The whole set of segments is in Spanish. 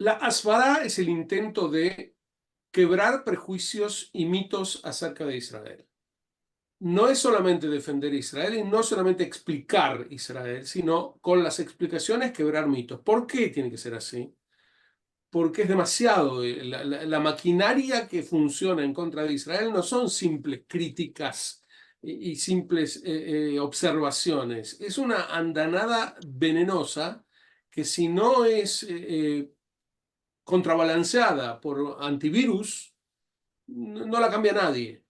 La Asfará es el intento de quebrar prejuicios y mitos acerca de Israel. No es solamente defender a Israel y no solamente explicar Israel, sino con las explicaciones quebrar mitos. ¿Por qué tiene que ser así? Porque es demasiado. La maquinaria que funciona en contra de Israel no son simples críticas y simples observaciones. Es una andanada venenosa que si no es contrabalanceada por antivirus, no la cambia nadie.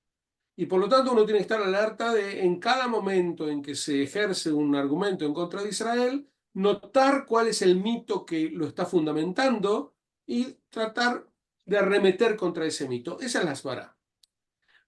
Y por lo tanto uno tiene que estar alerta de en cada momento en que se ejerce un argumento en contra de Israel, notar cuál es el mito que lo está fundamentando y tratar de arremeter contra ese mito. Esa es la Asbará.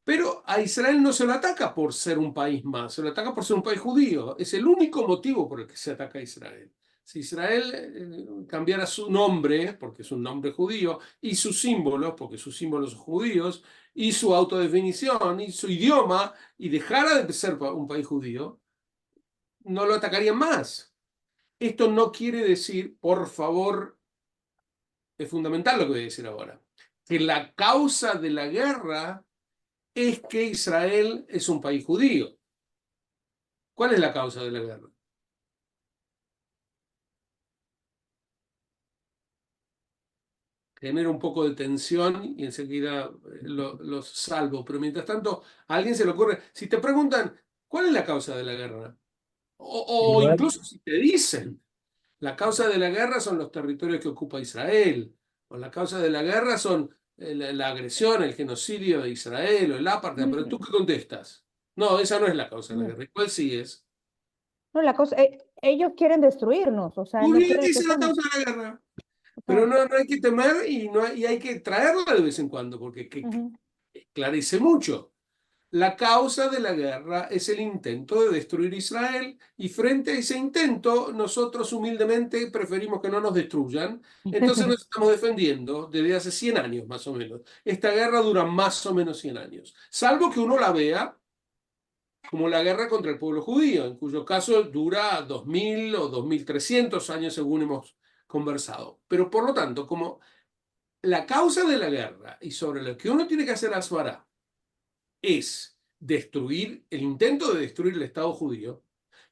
Pero a Israel no se lo ataca por ser un país más, se lo ataca por ser un país judío. Es el único motivo por el que se ataca a Israel. Si Israel cambiara su nombre, porque es un nombre judío, y sus símbolos, porque sus símbolos son judíos, y su autodefinición, y su idioma, y dejara de ser un país judío, no lo atacarían más. Esto no quiere decir, por favor, es fundamental lo que voy a decir ahora, que la causa de la guerra es que Israel es un país judío. ¿Cuál es la causa de la guerra? Genera un poco de tensión y enseguida los salvo. Pero mientras tanto, a alguien se le ocurre, si te preguntan, ¿cuál es la causa de la guerra? O Igual, incluso si te dicen, la causa de la guerra son los territorios que ocupa Israel, o la causa de la guerra son la agresión, el genocidio de Israel o el apartheid, pero ¿tú mm, qué contestas? No, esa no es la causa de la no, guerra. ¿Y cuál sí es? no, la cosa, ellos quieren destruirnos, o sea, Muy no bien, quieren esa que es la estemos, causa de la guerra. o Pero sea, no hay que temer y hay que traerla de vez en cuando, porque ujú. esclarece mucho. La causa de la guerra es el intento de destruir Israel y frente a ese intento nosotros humildemente preferimos que no nos destruyan. Entonces nos estamos defendiendo desde hace 100 años más o menos. Esta guerra dura más o menos 100 años, salvo que uno la vea como la guerra contra el pueblo judío, en cuyo caso dura 2000 o 2300 años según hemos conversado. Pero por lo tanto, como la causa de la guerra y sobre lo que uno tiene que hacer Asbará es destruir, el intento de destruir el Estado judío,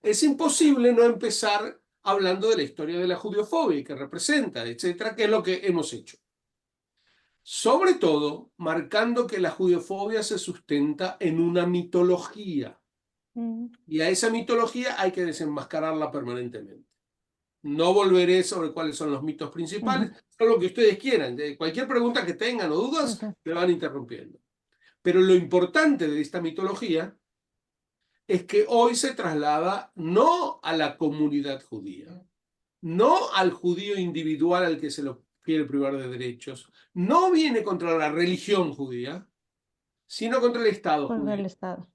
es imposible no empezar hablando de la historia de la judiofobia que representa, etcétera, que es lo que hemos hecho. Sobre todo, marcando que la judiofobia se sustenta en una mitología Mm, y a esa mitología hay que desenmascararla permanentemente. No volveré sobre cuáles son los mitos principales, ujú, solo lo que ustedes quieran. Cualquier pregunta que tengan o sí, dudas, sí. me van interrumpiendo. Pero lo importante de esta mitología es que hoy se traslada no a la comunidad judía, no al judío individual al que se lo quiere privar de derechos, no viene contra la religión judía, sino contra el Estado Contra el judío. Estado.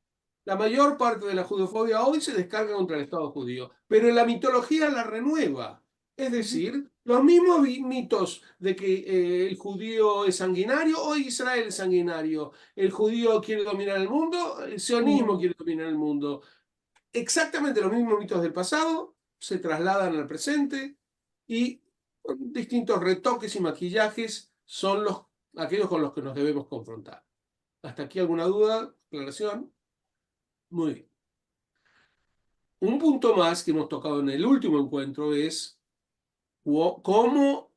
La mayor parte de la judofobia hoy se descarga contra el Estado judío, pero la mitología la renueva. Es Ujú, decir, los mismos mitos de que el judío es sanguinario, hoy Israel es sanguinario, el judío quiere dominar el mundo, el sionismo ujú. quiere dominar el mundo. Exactamente los mismos mitos del pasado se trasladan al presente y con distintos retoques y maquillajes son aquellos con los que nos debemos confrontar. ¿Hasta aquí alguna duda? ¿Aclaración? Muy bien. Un punto más que hemos tocado en el último encuentro es cómo,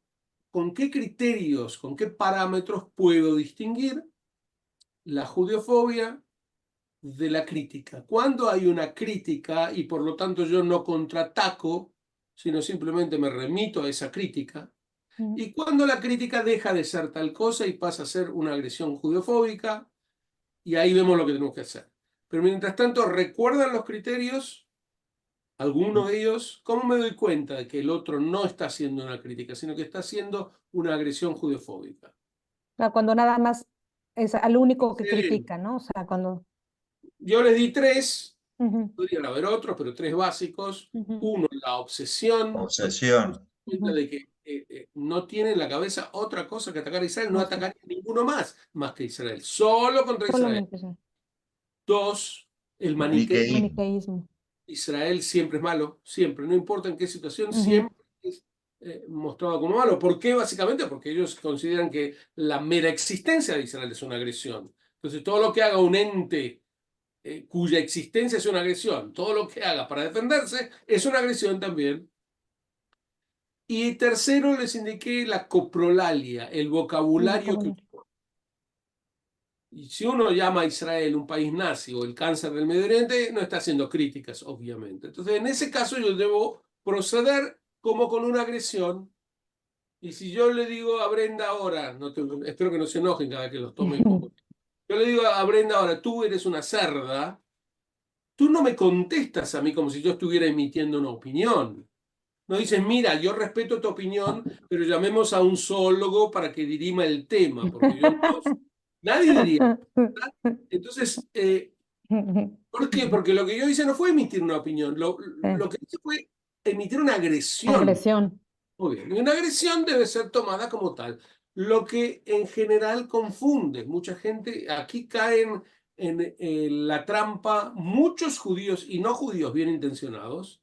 con qué criterios, con qué parámetros puedo distinguir la judeofobia de la crítica. Cuando hay una crítica y por lo tanto yo no contraataco, sino simplemente me remito a esa crítica, Ujú. y cuando la crítica deja de ser tal cosa y pasa a ser una agresión judeofóbica, y ahí vemos lo que tenemos que hacer. Pero mientras tanto, ¿recuerdan los criterios? Alguno de ellos, ¿cómo me doy cuenta de que el otro no está haciendo una crítica, sino que está haciendo una agresión judeofóbica? O sea, cuando nada más es al único que Excelente. critica, ¿no? O sea, cuando... Yo les di tres, Ujú, podrían haber otros, pero tres básicos. ujú, Uno, la obsesión, Obsesión. cuenta ujú. de que no tiene en la cabeza otra cosa que atacar a Israel, no Más que, atacaría a ninguno más que Israel, solo contra Israel. solamente eso. Dos, el maniqueísmo. Maniqueísmo. Maniqueísmo. Israel siempre es malo, siempre, no importa en qué situación, Ujú. siempre es mostrado como malo. ¿Por qué? Básicamente porque ellos consideran que la mera existencia de Israel es una agresión. Entonces, todo lo que haga un ente cuya existencia es una agresión, todo lo que haga para defenderse es una agresión también. Y tercero, les indiqué la coprolalia, el El vocabulario que... vocabulario. Y si uno llama a Israel un país nazi o el cáncer del Medio Oriente, no está haciendo críticas, obviamente. Entonces, en ese caso, yo debo proceder como con una agresión. Y si yo le digo a Brenda ahora, espero que no se enojen cada vez que los tome como... Yo le digo a Brenda ahora, tú eres una cerda, tú no me contestas a mí como si yo estuviera emitiendo una opinión. No dices, mira, yo respeto tu opinión, pero llamemos a un zoólogo para que dirima el tema, porque yo no... Nadie diría, ¿verdad? Entonces, ¿por qué? Porque lo que yo hice no fue emitir una opinión, lo que hice fue emitir una agresión. Agresión. Muy bien, y una agresión debe ser tomada como tal. Lo que en general confunde, mucha gente, aquí caen en la trampa muchos judíos y no judíos bien intencionados,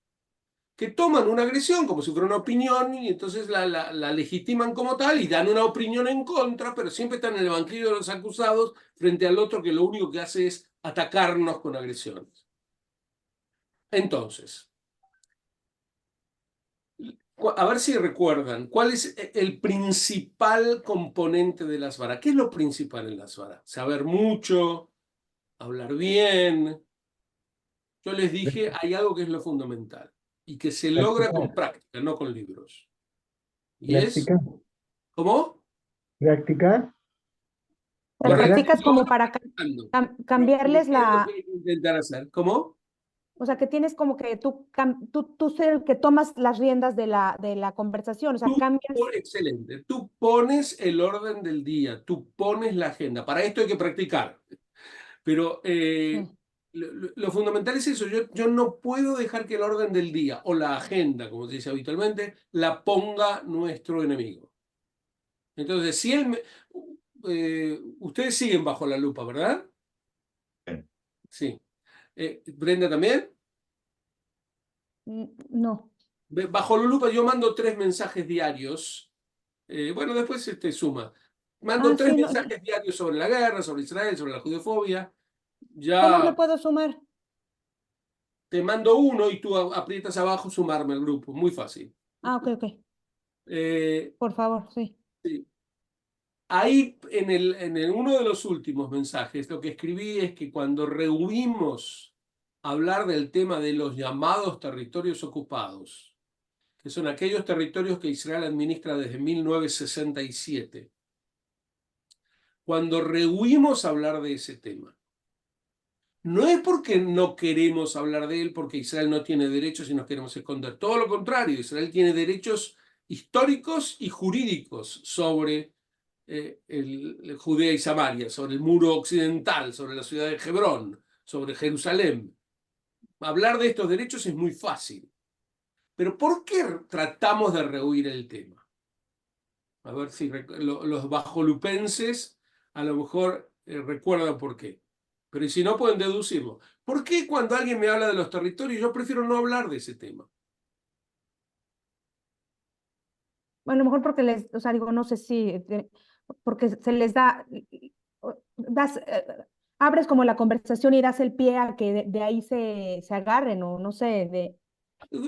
que toman una agresión como si fuera una opinión y entonces la legitiman como tal y dan una opinión en contra, pero siempre están en el banquillo de los acusados frente al otro que lo único que hace es atacarnos con agresiones. Entonces, a ver si recuerdan, ¿cuál es el principal componente de las varas? ¿Qué es lo principal en las varas? Saber mucho, hablar bien. Yo les dije, hay algo que es lo fundamental y que se logra con Practicar, práctica, no con libros. Y es, practicar, ¿cómo? practicar, Lo la Correcto, practicas práctica, como yo para practicando. cambiarles ¿Qué es lo que la, hay que intentar hacer? ¿Cómo? o sea, que tienes como que tú ser el que tomas las riendas de la conversación, o sea, cambias. Excelente. Tú pones el orden del día, tú pones la agenda. Para esto hay que practicar. Pero Sí. lo fundamental es eso. Yo no puedo dejar que el orden del día o la agenda, como se dice habitualmente, la ponga nuestro enemigo. Entonces, si él ustedes siguen bajo la lupa, ¿verdad? Sí. Brenda también. No. Bajo la lupa yo mando 3 mensajes diarios. Bueno, después se te suma. Mando Ah, tres sí, no. mensajes diarios sobre la guerra, sobre Israel, sobre la judeofobia. ¿Cómo me Ya puedo sumar? te mando uno y tú aprietas abajo sumarme al grupo. Muy fácil. Ah, ok, ok. Eh, Por favor, sí. sí. Ahí en uno de los últimos mensajes, lo que escribí es que cuando rehuimos hablar del tema de los llamados territorios ocupados, que son aquellos territorios que Israel administra desde 1967, cuando rehuimos hablar de ese tema, no es porque no queremos hablar de él, porque Israel no tiene derechos y nos queremos esconder. Todo lo contrario, Israel tiene derechos históricos y jurídicos sobre Judea y Samaria, sobre el muro occidental, sobre la ciudad de Hebrón, sobre Jerusalén. Hablar de estos derechos es muy fácil. Pero ¿por qué tratamos de rehuir el tema? A ver si los bajolupenses a lo mejor recuerdan por qué. Pero si no, pueden deducirlo. ¿Por qué cuando alguien me habla de los territorios yo prefiero no hablar de ese tema? Bueno, a lo mejor porque les, o sea, digo, no sé si, porque se les da, das, abres como la conversación y das el pie a que de ahí se agarren, o no sé, de...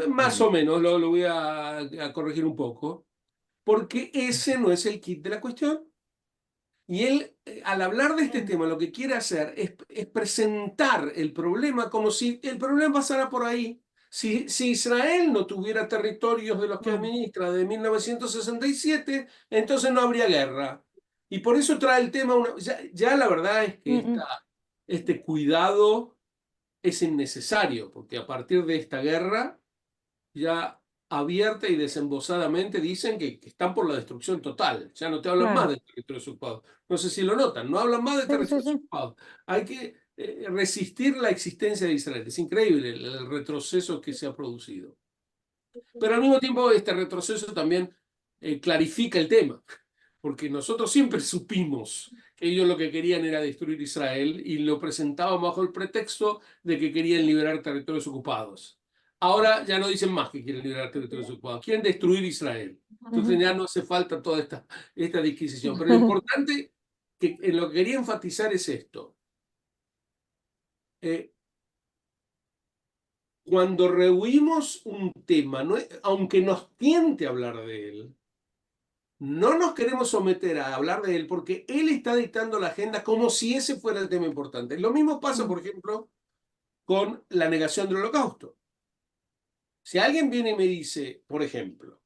Más o menos, lo voy a corregir un poco, porque ese no es el kit de la cuestión. Y él, al hablar de este tema, lo que quiere hacer es presentar el problema como si el problema pasara por ahí. Si Israel no tuviera territorios de los que Mm, administra de 1967, entonces no habría guerra. Y por eso trae el tema, ya la verdad es que mm, mm, este cuidado es innecesario, porque a partir de esta guerra ya abierta y desembosadamente dicen que están por la destrucción total. Ya no te hablan más claro. de territorios ocupados. No sé si lo notan, no hablan más de Sí, sí, territorios sí. ocupados. Hay que resistir la existencia de Israel. Es increíble el retroceso que se ha producido. Pero al mismo tiempo este retroceso también clarifica el tema, porque nosotros siempre supimos que ellos lo que querían era destruir Israel y lo presentaban bajo el pretexto de que querían liberar territorios ocupados. Ahora ya no dicen más que quieren liberar territorios ocupados, quieren destruir Israel. Entonces ya no hace falta toda esta disquisición. Pero lo importante que en lo que quería enfatizar es esto. Cuando rehuimos un tema, aunque nos tiente hablar de él, no nos queremos someter a hablar de él porque él está dictando la agenda como si ese fuera el tema importante. Lo mismo pasa, por ejemplo, con la negación del holocausto. Si alguien viene y me dice, por ejemplo,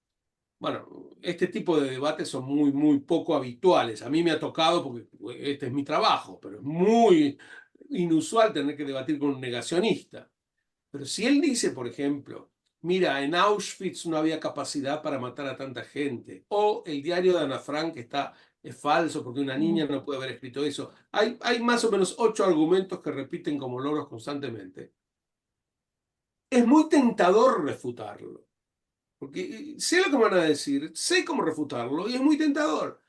bueno, este tipo de debates son muy, muy poco habituales. A mí me ha tocado porque este es mi trabajo, pero es muy inusual tener que debatir con un negacionista. Pero si él dice, por ejemplo, mira, en Auschwitz no había capacidad para matar a tanta gente, o el diario de Ana Frank es falso porque una niña no puede haber escrito eso. Hay más o menos 8 argumentos que repiten como loros constantemente. Es muy tentador refutarlo, porque sé lo que me van a decir, sé cómo refutarlo y es muy tentador,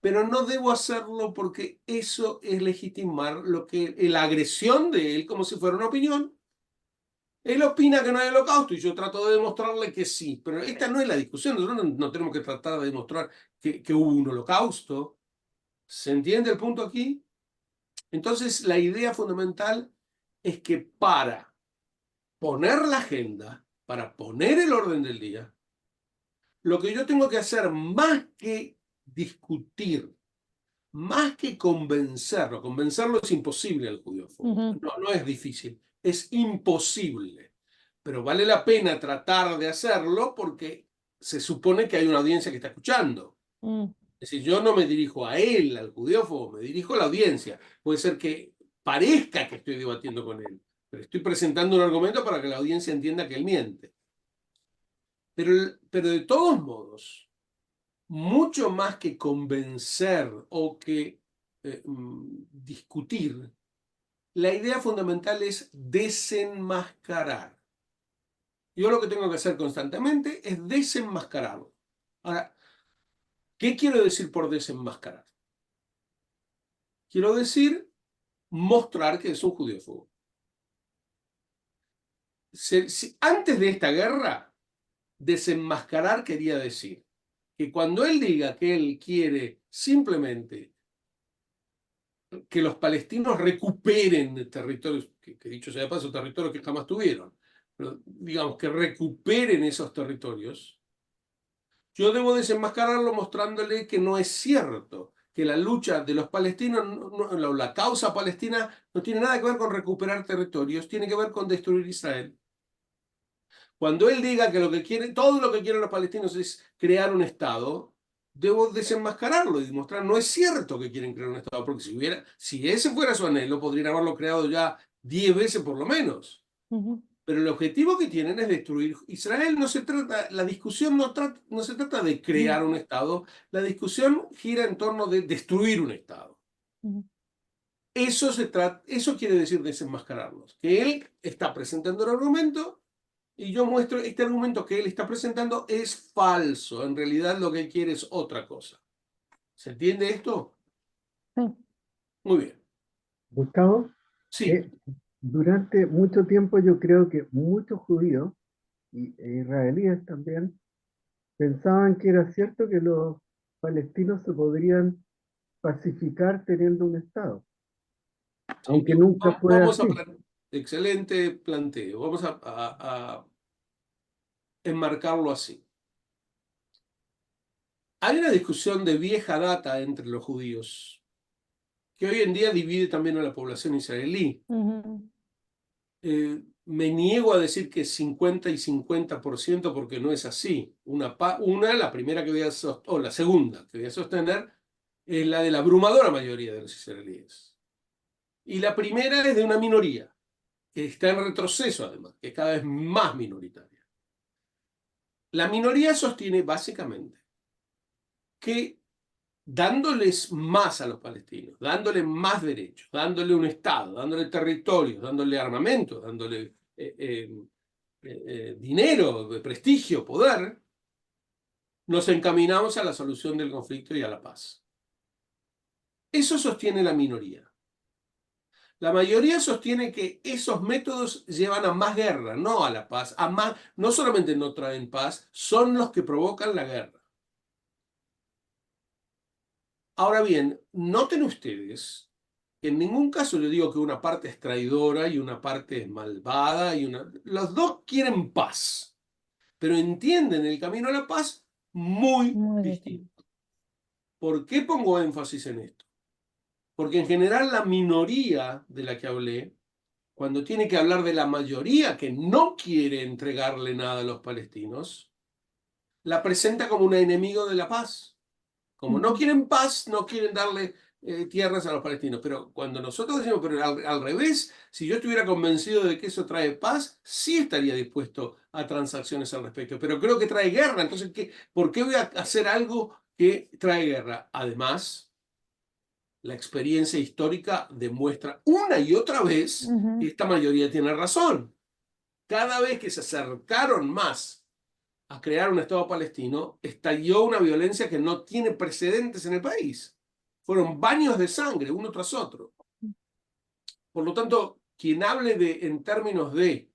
pero no debo hacerlo porque eso es legitimar la agresión de él como si fuera una opinión. Él opina que no hay holocausto y yo trato de demostrarle que sí, pero esta no es la discusión. Nosotros no tenemos que tratar de demostrar que hubo un holocausto. ¿Se entiende el punto aquí? Entonces, la idea fundamental es que para poner la agenda, para poner el orden del día, lo que yo tengo que hacer más que discutir, más que convencerlo es imposible al judío. No es difícil, es imposible. Pero vale la pena tratar de hacerlo porque se supone que hay una audiencia que está escuchando. Es decir, yo no me dirijo a él, al judeófobo, me dirijo a la audiencia. Puede ser que parezca que estoy debatiendo con él, pero estoy presentando un argumento para que la audiencia entienda que él miente. Pero de todos modos, mucho más que convencer o que discutir, la idea fundamental es desenmascarar. Yo lo que tengo que hacer constantemente es desenmascararlo. Ahora, ¿qué quiero decir por desenmascarar? Quiero decir mostrar que es un judeófobo. Antes de esta guerra, desenmascarar quería decir que cuando él diga que él quiere simplemente que los palestinos recuperen territorios, que dicho sea de paso, territorios que jamás tuvieron, pero digamos que recuperen esos territorios, yo debo desenmascararlo mostrándole que no es cierto, que la lucha de los palestinos, la causa palestina no tiene nada que ver con recuperar territorios, tiene que ver con destruir Israel. Cuando él diga que todo lo que quieren los palestinos es crear un Estado, debo desenmascararlo y demostrar no es cierto que quieren crear un Estado, porque si ese fuera su anhelo, podrían haberlo creado ya 10 veces por lo menos. Pero el objetivo que tienen es destruir Israel. La discusión no se trata de crear un Estado, la discusión gira en torno de destruir un Estado. Eso quiere decir desenmascararlos, que él está presentando el argumento y yo muestro este argumento que él está presentando es falso. En realidad lo que él quiere es otra cosa. ¿Se entiende esto? Sí. Muy bien. Gustavo, Sí. durante mucho tiempo yo creo que muchos judíos e israelíes también pensaban que era cierto que los palestinos se podrían pacificar teniendo un Estado, aunque nunca fue Vamos a así. excelente planteo. Vamos a enmarcarlo así. Hay una discusión de vieja data entre los judíos que hoy en día divide también a la población israelí. Me niego a decir que es 50 y 50% porque no es así. La primera que voy a sostener, o la segunda que voy a sostener, es la de la abrumadora mayoría de los israelíes. Y la primera es de una minoría, que está en retroceso además, que es cada vez más minoritaria. La minoría sostiene básicamente que dándoles más a los palestinos, dándole más derechos, dándole un Estado, dándole territorios, dándole armamento, dándole dinero, prestigio, poder, nos encaminamos a la solución del conflicto y a la paz. Eso sostiene la minoría. La mayoría sostiene que esos métodos llevan a más guerra, no a la paz, a más, no solamente no traen paz, son los que provocan la guerra. Ahora bien, noten ustedes que en ningún caso yo digo que una parte es traidora y una parte es malvada los dos quieren paz, pero entienden el camino a la paz muy Muy distinto. distinto. ¿Por qué pongo énfasis en esto? Porque en general la minoría de la que hablé, cuando tiene que hablar de la mayoría que no quiere entregarle nada a los palestinos, la presenta como un enemigo de la paz. Como no quieren paz, no quieren darle tierras a los palestinos. Pero cuando nosotros decimos, pero al revés, si yo estuviera convencido de que eso trae paz, sí estaría dispuesto a transacciones al respecto. Pero creo que trae guerra. Entonces, ¿por qué voy a hacer algo que trae guerra? Además, la experiencia histórica demuestra una y otra vez que esta mayoría tiene razón. Cada vez que se acercaron más a crear un Estado palestino, estalló una violencia que no tiene precedentes en el país. Fueron baños de sangre uno tras otro. Por lo tanto, quien hable en términos de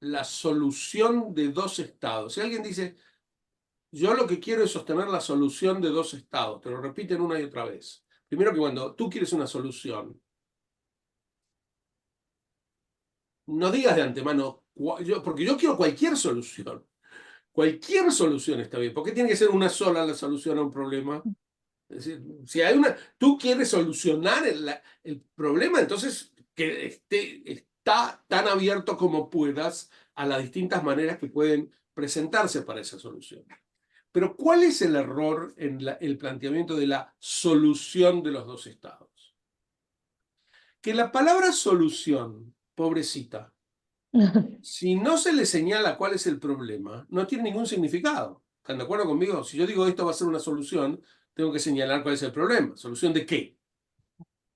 la solución de dos estados, si alguien dice, yo lo que quiero es sostener la solución de dos estados, te lo repiten una y otra vez. Primero que cuando tú quieres una solución, no digas de antemano, porque yo quiero cualquier solución. Cualquier solución está bien. ¿Por qué tiene que ser una sola la solución a un problema? Es decir, si hay tú quieres solucionar el problema, entonces que está tan abierto como puedas a las distintas maneras que pueden presentarse para esa solución. Pero ¿cuál es el error en el planteamiento de la solución de los dos estados? Que la palabra solución, pobrecita, si no se le señala cuál es el problema, no tiene ningún significado. ¿Están de acuerdo conmigo? Si yo digo esto va a ser una solución, tengo que señalar cuál es el problema. ¿Solución de qué?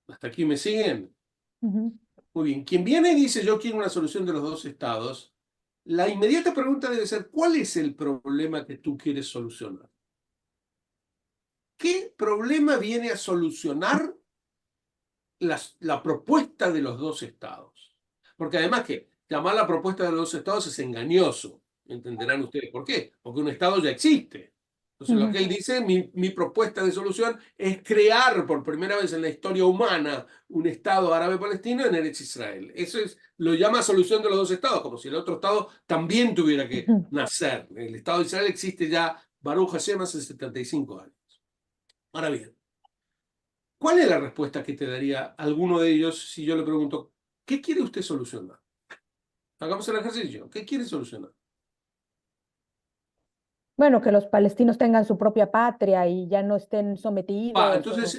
¿Hasta aquí me siguen? Muy bien. Quien viene y dice yo quiero una solución de los dos estados, la inmediata pregunta debe ser ¿cuál es el problema que tú quieres solucionar? ¿Qué problema viene a solucionar la propuesta de los dos estados? Porque además que llamar la propuesta de los dos estados es engañoso. Entenderán ustedes por qué. Porque un estado ya existe. Entonces lo que él dice, mi propuesta de solución es crear por primera vez en la historia humana un estado árabe-palestino en Eretz Israel. Eso lo llama solución de los dos estados, como si el otro estado también tuviera que nacer. El estado de Israel existe ya, Baruch Hashem, hace 75 años. Ahora bien, ¿cuál es la respuesta que te daría alguno de ellos si yo le pregunto, ¿qué quiere usted solucionar? Hagamos el ejercicio. ¿Qué quiere solucionar? Bueno, que los palestinos tengan su propia patria y ya no estén sometidos.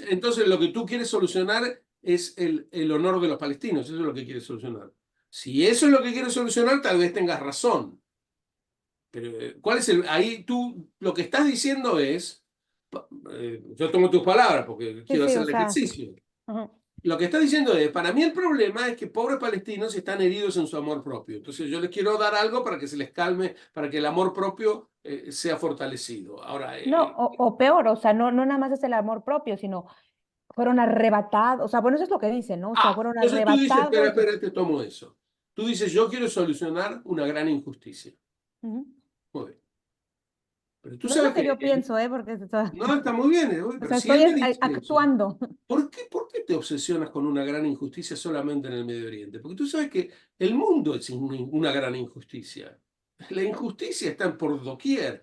Entonces lo que tú quieres solucionar es el honor de los palestinos. Eso es lo que quieres solucionar. Si eso es lo que quieres solucionar, tal vez tengas razón. Pero ¿cuál es ahí tú lo que estás diciendo es, yo tomo tus palabras porque Sí, quiero sí, hacer o el sea, ejercicio. Lo que está diciendo es, para mí el problema es que pobres palestinos están heridos en su amor propio. Entonces yo les quiero dar algo para que se les calme, para que el amor propio sea fortalecido. Ahora, no, o peor, o sea, no nada más es el amor propio, sino fueron arrebatados, o sea, bueno, eso es lo que dicen, ¿no? O sea, fueron entonces tú dices, espera, arrebatados. espera, te tomo eso. Tú dices, yo quiero solucionar una gran injusticia. Ujú. Muy bien. Pero tú No es lo sabes que que, yo pienso, ¿eh? Porque, no, está muy bien, o pero sea, si estoy él me dice eso, actuando. ¿por qué te obsesionas con una gran injusticia solamente en el Medio Oriente? Porque tú sabes que el mundo es una gran injusticia. La injusticia está por doquier.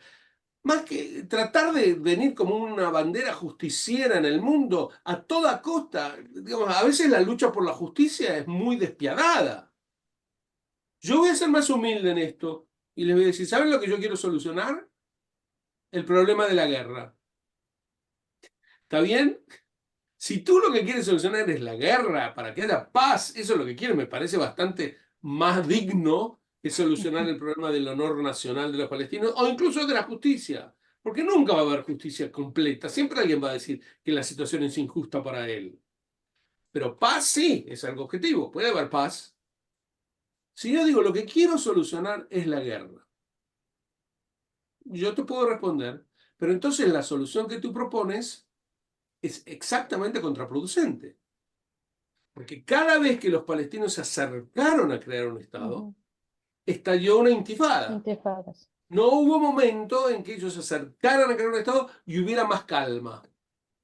Más que tratar de venir como una bandera justiciera en el mundo a toda costa, digamos, a veces la lucha por la justicia es muy despiadada. Yo voy a ser más humilde en esto y les voy a decir, ¿saben lo que yo quiero solucionar? El problema de la guerra. ¿Está bien? Si tú lo que quieres solucionar es la guerra para que haya paz, eso es lo que quieres, me parece bastante más digno que solucionar el problema del honor nacional de los palestinos o incluso de la justicia. Porque nunca va a haber justicia completa. Siempre alguien va a decir que la situación es injusta para él. Pero paz sí, es algo objetivo. Puede haber paz. Si yo digo lo que quiero solucionar es la guerra, yo te puedo responder, pero entonces la solución que tú propones es exactamente contraproducente. Porque cada vez que los palestinos se acercaron a crear un Estado, Ujú. estalló una intifada. Intifadas. No hubo momento en que ellos se acercaran a crear un Estado y hubiera más calma.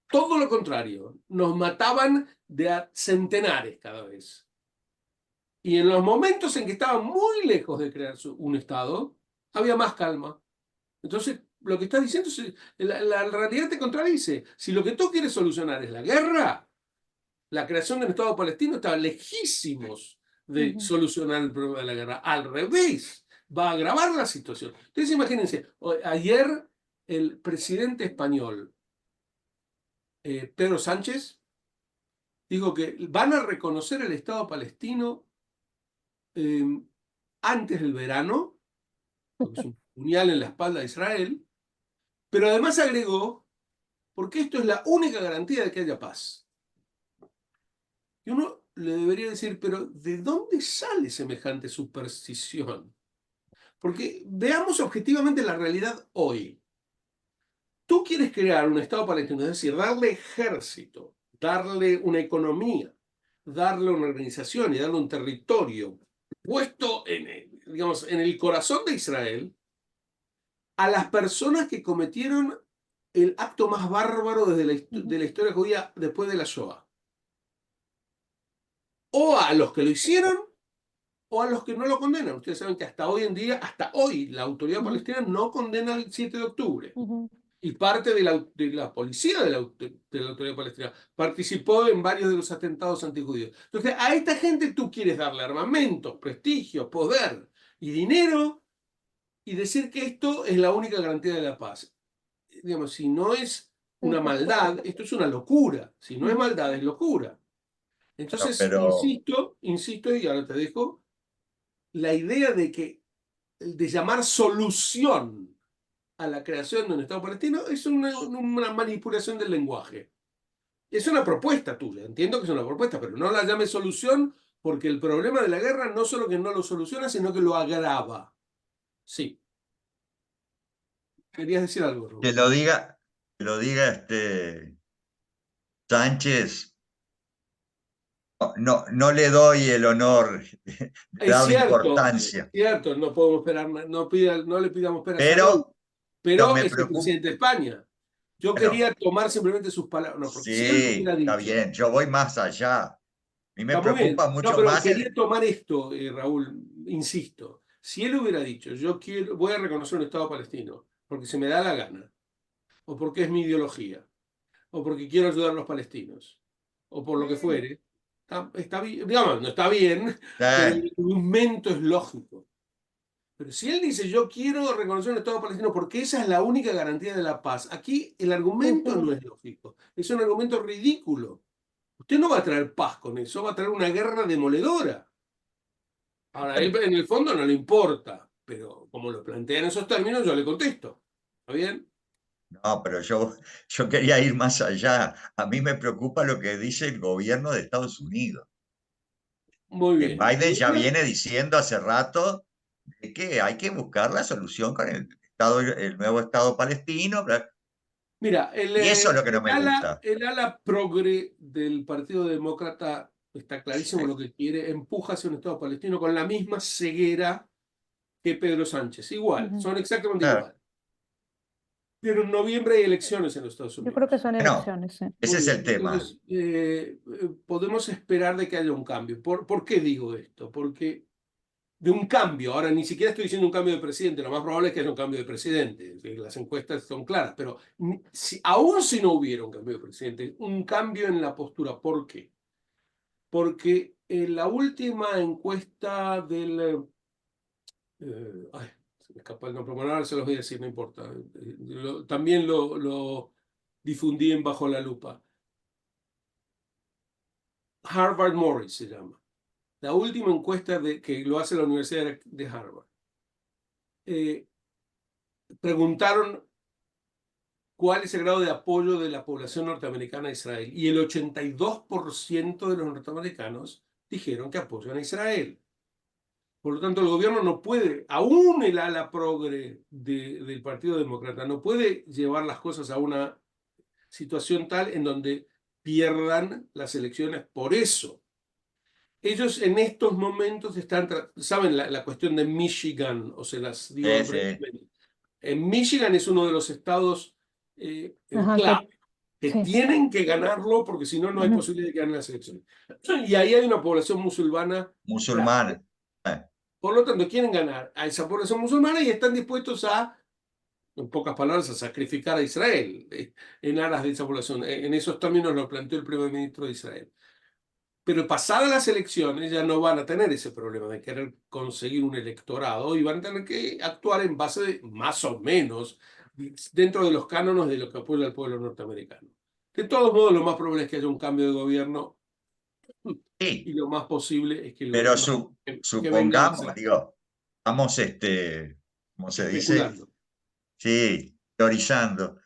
Todo lo contrario, nos mataban de a centenares cada vez. Y en los momentos en que estaban muy lejos de crear un Estado, había más calma. Entonces, lo que estás diciendo, la realidad te contradice. Si lo que tú quieres solucionar es la guerra, la creación de un Estado palestino está lejísimos de Ujú. solucionar el problema de la guerra. Al revés, va a agravar la situación. Entonces, imagínense, ayer el presidente español, Pedro Sánchez, dijo que van a reconocer el Estado palestino eh, antes del verano, porque es un puñal en la espalda de Israel, pero además agregó, porque esto es la única garantía de que haya paz. Y uno le debería decir, pero ¿de dónde sale semejante superstición? Porque veamos objetivamente la realidad hoy. Tú quieres crear un Estado palestino, es decir, darle ejército, darle una economía, darle una organización y darle un territorio puesto digamos, en el corazón de Israel a las personas que cometieron el acto más bárbaro desde de la historia judía después de la Shoah. O a los que lo hicieron o a los que no lo condenan. Ustedes saben que hasta hoy en día, hasta hoy, la autoridad Ujú. palestina no condena el 7 de octubre. Ujú. Y parte de la policía de la autoridad palestina participó en varios de los atentados antijudíos. Entonces, a esta gente tú quieres darle armamentos, prestigio, poder y dinero y decir que esto es la única garantía de la paz. Digamos, si no es una maldad, esto es una locura. Si no es Ujú. maldad, es locura. No, Entonces, pero, insisto, y ahora te dejo, la idea de llamar solución a la creación de un Estado palestino es una manipulación del lenguaje. Es una propuesta tuya, entiendo que es una propuesta, pero no la llames solución porque el problema de la guerra no solo que no lo soluciona, sino que lo agrava. Sí. ¿Querías decir algo, que Rubén? lo diga Sánchez, no le doy el honor de darle Es importancia, cierto, no podemos esperar, no le pidamos peras al olmo, pero pero me es el preocupa. presidente de España. Yo Bueno, quería tomar simplemente sus palabras, no, porque si él lo sí, hubiera está dicho, bien, yo voy más allá. A mí me está muy bien. preocupa No, mucho pero más quería tomar esto, Raúl, insisto. Si él hubiera dicho, voy a reconocer un Estado palestino, porque se me da la gana, o porque es mi ideología, o porque quiero ayudar a los palestinos, o por lo que fuere, está bien, digamos, no está bien, pero eh, el argumento es lógico. Pero si él dice, yo quiero reconocer un Estado palestino porque esa es la única garantía de la paz, aquí el argumento Ujú. no es lógico, es un argumento ridículo. Usted no va a traer paz con eso, va a traer una guerra demoledora. Ahora, a él bueno, en el fondo no le importa, pero como lo plantea en esos términos, yo le contesto. ¿Está bien? no, pero yo quería ir más allá. A mí me preocupa lo que dice el gobierno de Estados Unidos, Muy que bien. Biden ya viene diciendo hace rato de que hay que buscar la solución con el nuevo Estado palestino, Mira, y eso es lo que no me gusta. el ala progre del Partido Demócrata está clarísimo Sí, lo que quiere, empuja hacia un Estado palestino con la misma ceguera que Pedro Sánchez. Igual, Ujú. son exactamente claro. igual. Pero en noviembre hay elecciones en los Estados Yo creo que Unidos. son Bueno, elecciones, sí. ese Muy es bien, el tema. entonces podemos esperar de que haya un cambio. ¿Por qué digo esto? Porque de un cambio, ahora ni siquiera estoy diciendo un cambio de presidente, lo más probable es que haya un cambio de presidente, las encuestas son claras, pero aún si no hubiera un cambio de presidente, un cambio en la postura, ¿por qué? Porque en la última encuesta ay, se me escapa el nombre, bueno, ahora se los voy a decir, no importa, también lo difundí en Bajo la Lupa. Harvard Morris se llama. La última encuesta que lo hace la Universidad de Harvard. Eh, Preguntaron cuál es el grado de apoyo de la población norteamericana a Israel y el 82% de los norteamericanos dijeron que apoyan a Israel. Por lo tanto, el gobierno no puede, aún el ala progre del Partido Demócrata, no puede llevar las cosas a una situación tal en donde pierdan las elecciones por eso. ellos en estos momentos están, ¿saben la cuestión de Michigan? O se las digo Sí, sí. brevemente. En Michigan es uno de los estados Ajá, clave, que sí. tienen que ganarlo porque si no, no hay Ujú. posibilidad de que ganen las elecciones. Y ahí hay una población musulmana clave. Musulmanes. Por lo tanto, quieren ganar a esa población musulmana y están dispuestos a, en pocas palabras, a sacrificar a Israel en aras de esa población. En esos términos lo planteó el primer ministro de Israel. Pero pasadas las elecciones ya no van a tener ese problema de querer conseguir un electorado y van a tener que actuar en base de, más o menos, dentro de los cánones de lo que apoya el pueblo norteamericano. De todos modos, lo más probable es que haya un cambio de gobierno Sí, y lo más posible es que el pero gobierno que venga supongamos, sea digo, vamos, ¿cómo se dice? especulando. Sí, teorizando.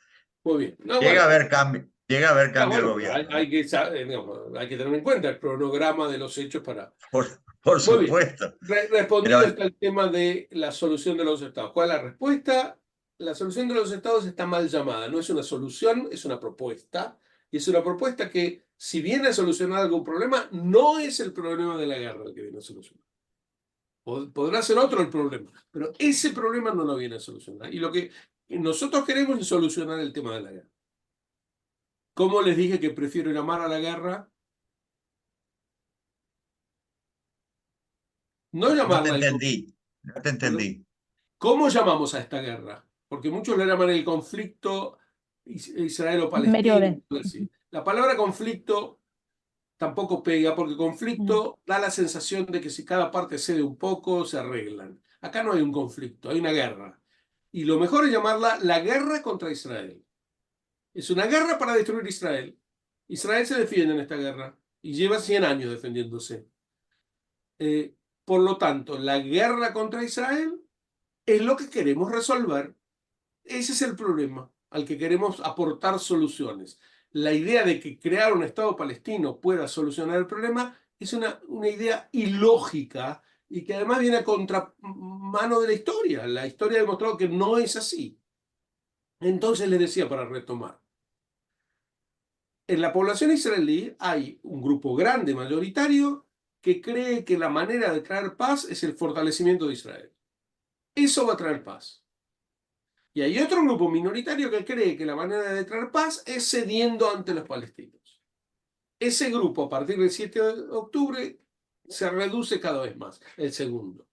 Muy bien. No, bueno, Llega a haber ah, cambio de bueno, pero gobierno, ¿no? digamos, hay que tener en cuenta el cronograma de los hechos para... Por, por Muy bien. supuesto. Respondido Pero está el tema de la solución de los estados. ¿Cuál es la respuesta? La solución de los estados está mal llamada. No es una solución, es una propuesta. Y es una propuesta que, si viene a solucionar algún problema, no es el problema de la guerra el que viene a solucionar. Podrá ser otro el problema, pero ese problema no lo viene a solucionar. Y lo que nosotros queremos es solucionar el tema de la guerra. ¿Cómo les dije que prefiero llamar a la guerra? No no te llamarla al entendí, conflicto. no te entendí. ¿Cómo llamamos a esta guerra? Porque muchos le llaman el conflicto En Medio israelo-palestino. Oriente. La palabra conflicto tampoco pega, porque Ujú. conflicto da la sensación de que si cada parte cede un poco, se arreglan. Acá no hay un conflicto, hay una guerra. Y lo mejor es llamarla la guerra contra Israel. Es una guerra para destruir Israel. Israel se defiende en esta guerra y lleva 100 años defendiéndose. Por lo tanto, la guerra contra Israel es lo que queremos resolver. Ese es el problema al que queremos aportar soluciones. La idea de que crear un Estado palestino pueda solucionar el problema es una idea ilógica y que además viene a contramano de la historia. La historia ha demostrado que no es así. Entonces les decía, para retomar, en la población israelí hay un grupo grande, mayoritario, que cree que la manera de traer paz es el fortalecimiento de Israel. Eso va a traer paz. Y hay otro grupo minoritario que cree que la manera de traer paz es cediendo ante los palestinos. Ese grupo, a partir del 7 de octubre, se reduce cada vez más, el segundo.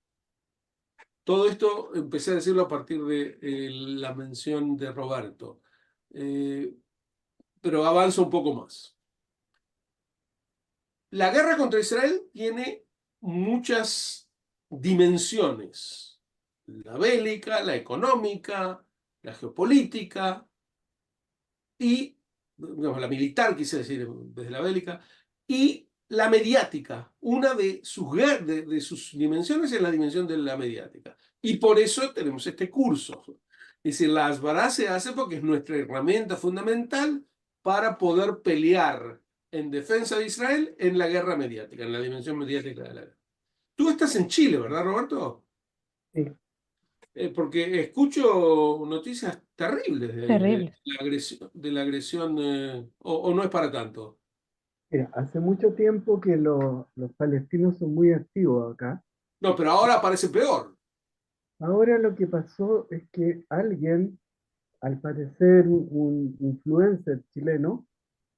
Todo esto empecé a decirlo a partir de la mención de Roberto, eh, pero avanza un poco más. La guerra contra Israel tiene muchas dimensiones: la bélica, la económica, la geopolítica y, digamos, la militar, quise decir, desde la bélica, y la mediática. Una de sus dimensiones es la dimensión de la mediática. Y por eso tenemos este curso. Es decir, la Asbará se hace porque es nuestra herramienta fundamental para poder pelear en defensa de Israel en la guerra mediática, en la dimensión mediática de la guerra. Tú estás en Chile, ¿verdad, Roberto? Sí. Porque escucho noticias terribles de ahí, Terrible. de la agresión, o no es para tanto. Mira, hace mucho tiempo que los palestinos son muy activos acá. No, pero ahora parece peor. Ahora lo que pasó es que alguien, al parecer un influencer chileno,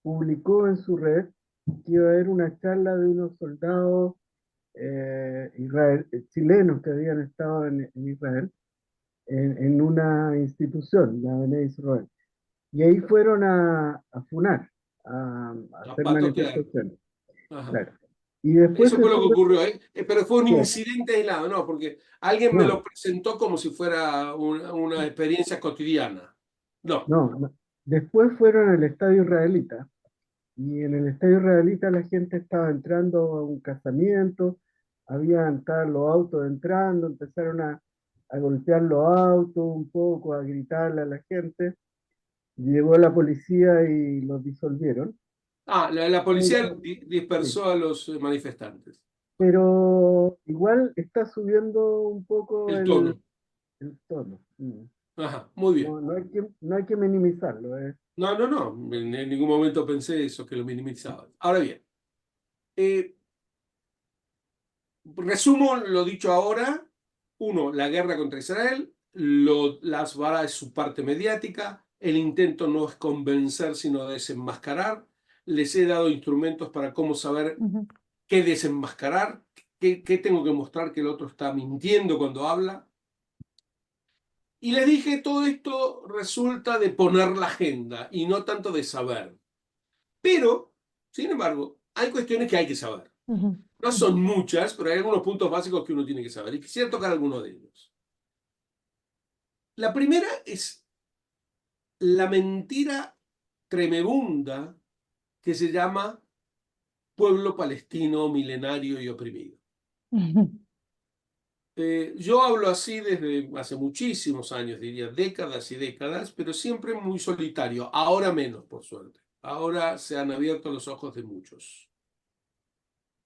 publicó en su red que iba a haber una charla de unos soldados chilenos que habían estado en Israel, en una institución, la Bene Israel. Y ahí fueron a funar, a A hacer patotear. manifestaciones. Ajá. Claro. Y después Eso se fue lo que supo ocurrió, ¿eh? Pero fue un que, incidente aislado, ¿no? Porque alguien me lo no, presentó como si fuera una experiencia cotidiana. No. no. Después fueron al estadio israelita. Y en el estadio israelita la gente estaba entrando a un casamiento, estaban los autos entrando, empezaron a golpear los autos un poco, a gritarle a la gente. Llegó la policía y los disolvieron. Ah, la policía Pero, sí, dispersó a los manifestantes. pero igual está subiendo un poco El tono. el tono. Ajá, muy bien. No hay que minimizarlo. No, no, no. En ningún momento pensé eso, que lo minimizaban. Ahora bien, eh, Resumo lo dicho ahora. Uno, la guerra contra Israel. La Hasbara es su parte mediática. El intento no es convencer, sino desenmascarar. Les he dado instrumentos para cómo saber Ujú. qué desenmascarar, qué tengo que mostrar que el otro está mintiendo cuando habla. Y les dije, todo esto resulta de poner la agenda y no tanto de saber. Pero, sin embargo, hay cuestiones que hay que saber. Ujú. No Ujú. son muchas, pero hay algunos puntos básicos que uno tiene que saber. Y quisiera tocar alguno de ellos. La primera es la mentira tremebunda que se llama pueblo palestino milenario y oprimido. Ujú. Yo hablo así desde hace muchísimos años, diría décadas y décadas, pero siempre muy solitario. Ahora menos, por suerte. Ahora se han abierto los ojos de muchos.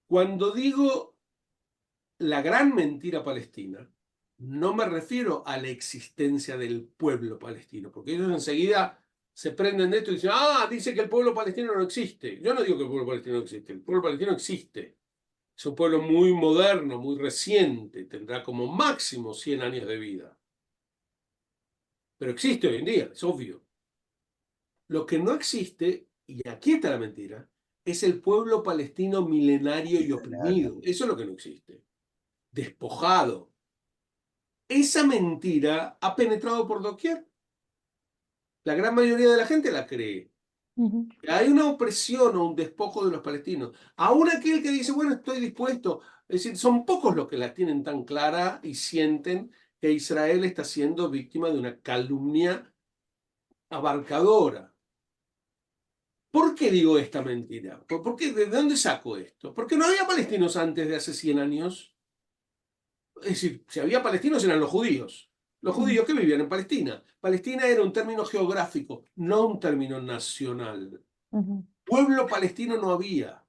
Cuando digo la gran mentira palestina, no me refiero a la existencia del pueblo palestino, porque ellos enseguida se prenden de esto y dicen, dice que el pueblo palestino no existe. Yo no digo que el pueblo palestino no existe, el pueblo palestino existe. Es un pueblo muy moderno, muy reciente, tendrá como máximo 100 años de vida. Pero existe hoy en día, es obvio. Lo que no existe, y aquí está la mentira, es el pueblo palestino milenario y oprimido. Eso es lo que no existe. Despojado. Esa mentira ha penetrado por doquier. La gran mayoría de la gente la cree. Ujú. Hay una opresión o un despojo de los palestinos. Aún aquel que dice, bueno, estoy dispuesto. Es decir, son pocos los que la tienen tan clara y sienten que Israel está siendo víctima de una calumnia abarcadora. ¿Por qué digo esta mentira? ¿Por qué? ¿De dónde saco esto? Porque no había palestinos antes de hace 100 años. Es decir, si había palestinos eran los judíos. Los Ujú. judíos que vivían en Palestina. Palestina era un término geográfico, no un término nacional. Ujú. Pueblo palestino no había.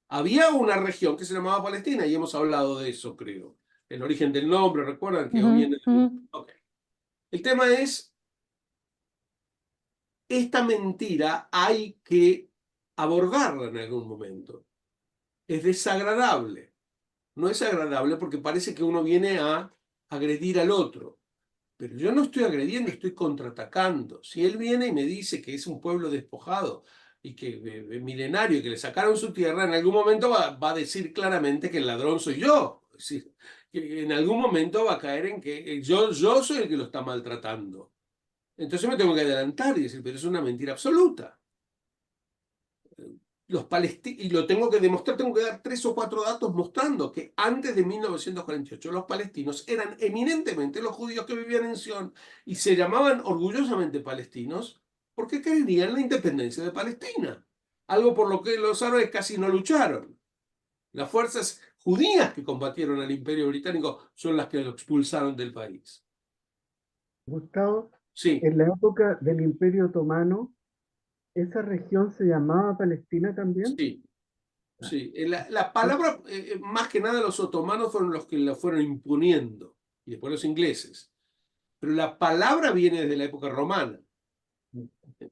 Había una región que se llamaba Palestina y hemos hablado de eso, creo. El origen del nombre, ¿recuerdan que Ujú. viene Ujú. Ok. El tema es, esta mentira hay que abordarla en algún momento. Es desagradable. No es agradable porque parece que uno viene a agredir al otro. Pero yo no estoy agrediendo, estoy contraatacando. Si él viene y me dice que es un pueblo despojado y que milenario, que le sacaron su tierra, en algún momento va a decir claramente que el ladrón soy yo. Es decir, que en algún momento va a caer en que yo soy el que lo está maltratando. Entonces me tengo que adelantar y decir, pero es una mentira absoluta. Y lo tengo que demostrar, tengo que dar 3 o 4 datos mostrando que antes de 1948 los palestinos eran eminentemente los judíos que vivían en Sion y se llamaban orgullosamente palestinos porque querían la independencia de Palestina, algo por lo que los árabes casi no lucharon. Las fuerzas judías que combatieron al Imperio Británico son las que lo expulsaron del país. Gustavo, Sí, en la época del Imperio Otomano, ¿esa región se llamaba Palestina también? sí. Ah, Sí, la palabra, más que nada los otomanos fueron los que la fueron imponiendo, y después los ingleses. Pero la palabra viene desde la época romana.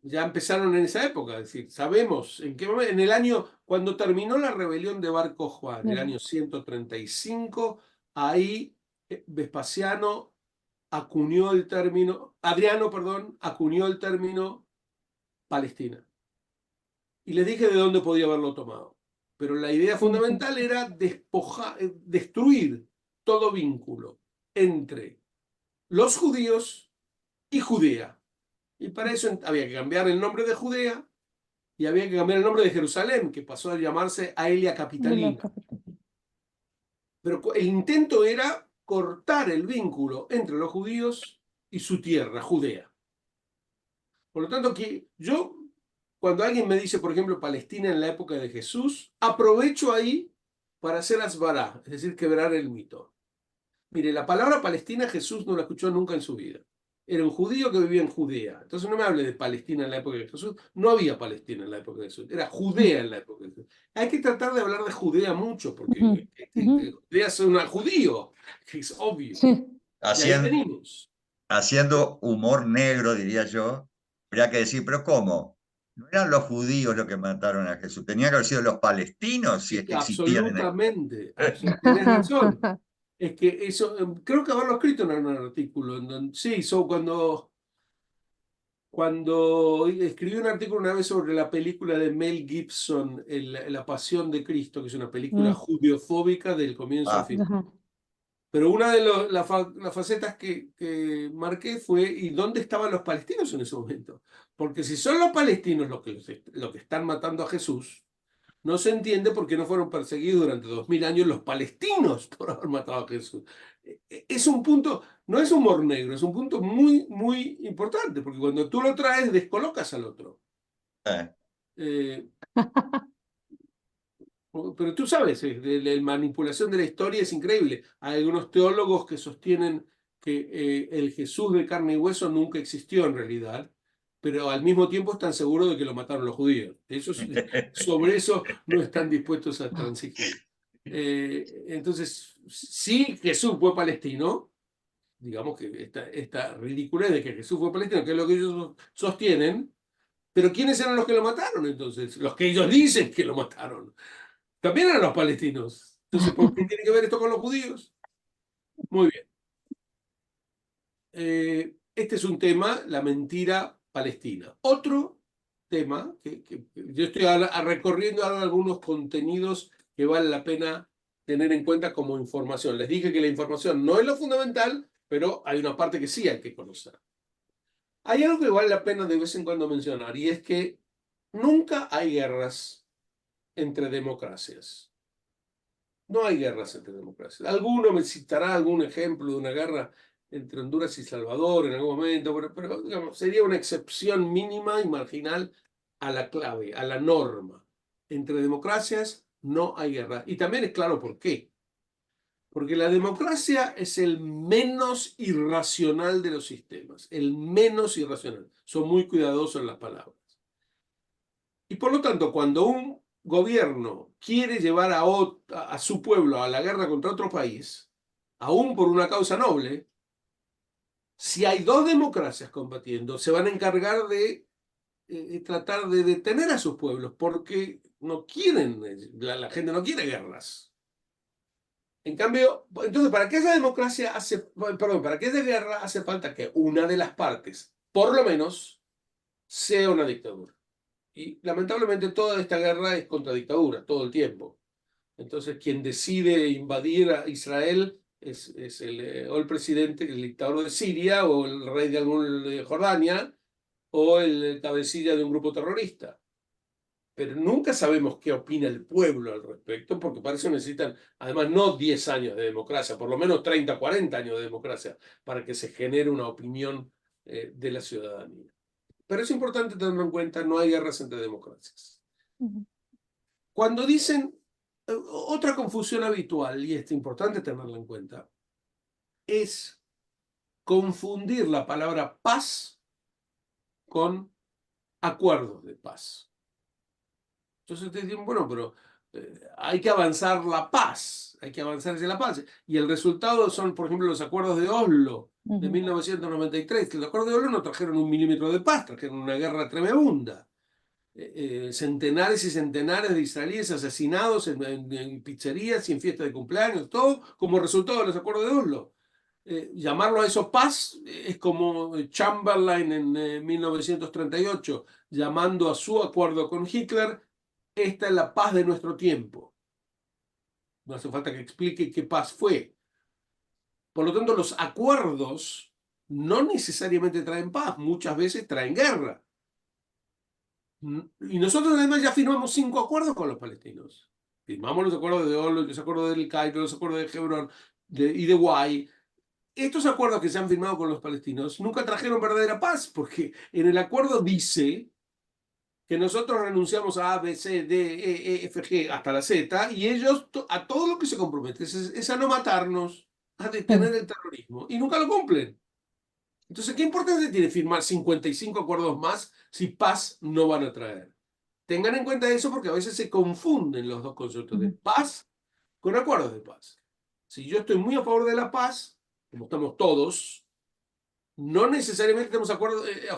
Ya empezaron en esa época, es decir, sabemos en qué momento, en el año, cuando terminó la rebelión de Bar Kokhba, en el Bien. año 135, ahí Vespasiano acuñó el término, Adriano, perdón, acuñó el término Palestina. Y les dije de dónde podía haberlo tomado. Pero la idea Ujú. fundamental era destruir todo vínculo entre los judíos y Judea. Y para eso había que cambiar el nombre de Judea y había que cambiar el nombre de Jerusalén, que pasó a llamarse Aelia De la Capitalina. capital. Pero el intento era cortar el vínculo entre los judíos y su tierra, Judea. Por lo tanto, que yo, cuando alguien me dice, por ejemplo, Palestina en la época de Jesús, aprovecho ahí para hacer asbará, es decir, quebrar el mito. Mire, la palabra Palestina Jesús no la escuchó nunca en su vida. Era un judío que vivía en Judea. Entonces no me hable de Palestina en la época de Jesús. No había Palestina en la época de Jesús. Era Judea en la época de Jesús. Hay que tratar de hablar de Judea mucho, Ujú. porque Ujú. Judea es un judío, que es obvio. Sí. Y ahí Hacien- venimos. haciendo humor negro, diría yo, habría que decir, pero ¿cómo? no eran los judíos los que mataron a Jesús, tenían que haber sido los palestinos si es que existían en el... Absolutamente, tenés razón. Es que eso, creo que haberlo escrito en un artículo, sí, cuando escribí un artículo una vez sobre la película de Mel Gibson, La Pasión de Cristo, que es una película Mm, judeofóbica del comienzo al Ah, final. ajá. Pero una de las facetas que marqué fue, ¿y dónde estaban los palestinos en ese momento? Porque si son los palestinos los que están matando a Jesús, no se entiende por qué no fueron perseguidos durante 2000 años los palestinos por haber matado a Jesús. Es un punto, no es humor negro, es un punto muy, muy importante, porque cuando tú lo traes, descolocas al otro. eh. Eh, pero tú sabes, la manipulación de la historia es increíble. Hay algunos teólogos que sostienen que el Jesús de carne y hueso nunca existió en realidad, pero al mismo tiempo están seguros de que lo mataron los judíos. Sobre eso no están dispuestos a transigir. Entonces, si Jesús fue palestino, digamos que esta ridiculez de que Jesús fue palestino, que es lo que ellos sostienen, pero ¿quiénes eran los que lo mataron entonces? Los que ellos dicen que lo mataron. También eran los palestinos. Entonces, ¿por qué tiene que ver esto con los judíos? Muy bien. Este es un tema, la mentira palestina. Otro tema, que yo estoy recorriendo ahora algunos contenidos que vale la pena tener en cuenta como información. Les dije que la información no es lo fundamental, pero hay una parte que sí hay que conocer. Hay algo que vale la pena de vez en cuando mencionar, y es que nunca hay guerras entre democracias. No hay guerras entre democracias. Alguno me citará algún ejemplo de una guerra entre Honduras y Salvador en algún momento, pero digamos, sería una excepción mínima y marginal a la clave, a la norma. Entre democracias no hay guerra. Y también es claro por qué. Porque la democracia es el menos irracional de los sistemas, el menos irracional. Son muy cuidadosos en las palabras. Y por lo tanto, cuando un gobierno quiere llevar a su pueblo a la guerra contra otro país, aún por una causa noble, si hay dos democracias combatiendo, se van a encargar de tratar de detener a sus pueblos, porque no quieren, la gente no quiere guerras. En cambio, entonces, para que esa democracia perdón, para que esa guerra hace falta que una de las partes, por lo menos, sea una dictadura. Y lamentablemente toda esta guerra es contra dictadura, todo el tiempo. Entonces, quien decide invadir a Israel es o el presidente, el dictador de Siria, o el rey de Jordania, o el cabecilla de un grupo terrorista. Pero nunca sabemos qué opina el pueblo al respecto, porque para eso necesitan, además, no 10 años de democracia, por lo menos 30, 40 años de democracia, para que se genere una opinión de la ciudadanía. Pero es importante tenerlo en cuenta, no hay guerras entre democracias. Cuando dicen, otra confusión habitual, y es importante tenerla en cuenta, es confundir la palabra paz con acuerdos de paz. Entonces te dicen, bueno, pero hay que avanzar la paz, hay que avanzar hacia la paz. Y el resultado son, por ejemplo, los acuerdos de Oslo de 1993, que los acuerdos de Oslo no trajeron un milímetro de paz, trajeron una guerra tremenda. Centenares y centenares de israelíes asesinados en pizzerías y en fiestas de cumpleaños, todo como resultado de los acuerdos de Oslo. Llamarlo a eso paz es como Chamberlain en 1938, llamando a su acuerdo con Hitler, esta es la paz de nuestro tiempo. No hace falta que explique qué paz fue. Por lo tanto, los acuerdos no necesariamente traen paz, muchas veces traen guerra. Y nosotros además ya firmamos 5 acuerdos con los palestinos. Firmamos los acuerdos de Oslo, los acuerdos del Cairo, los acuerdos de Hebrón y de Guay. Estos acuerdos que se han firmado con los palestinos nunca trajeron verdadera paz, porque en el acuerdo dice que nosotros renunciamos a A, B, C, D, E, F, G, hasta la Z, y ellos a todo lo que se comprometen es a no matarnos, a detener el terrorismo, y nunca lo cumplen. Entonces, ¿qué importancia tiene firmar 55 acuerdos más si paz no van a traer? Tengan en cuenta eso porque a veces se confunden los dos conceptos de paz con acuerdos de paz. Si yo estoy muy a favor de la paz, como estamos todos, No necesariamente estamos a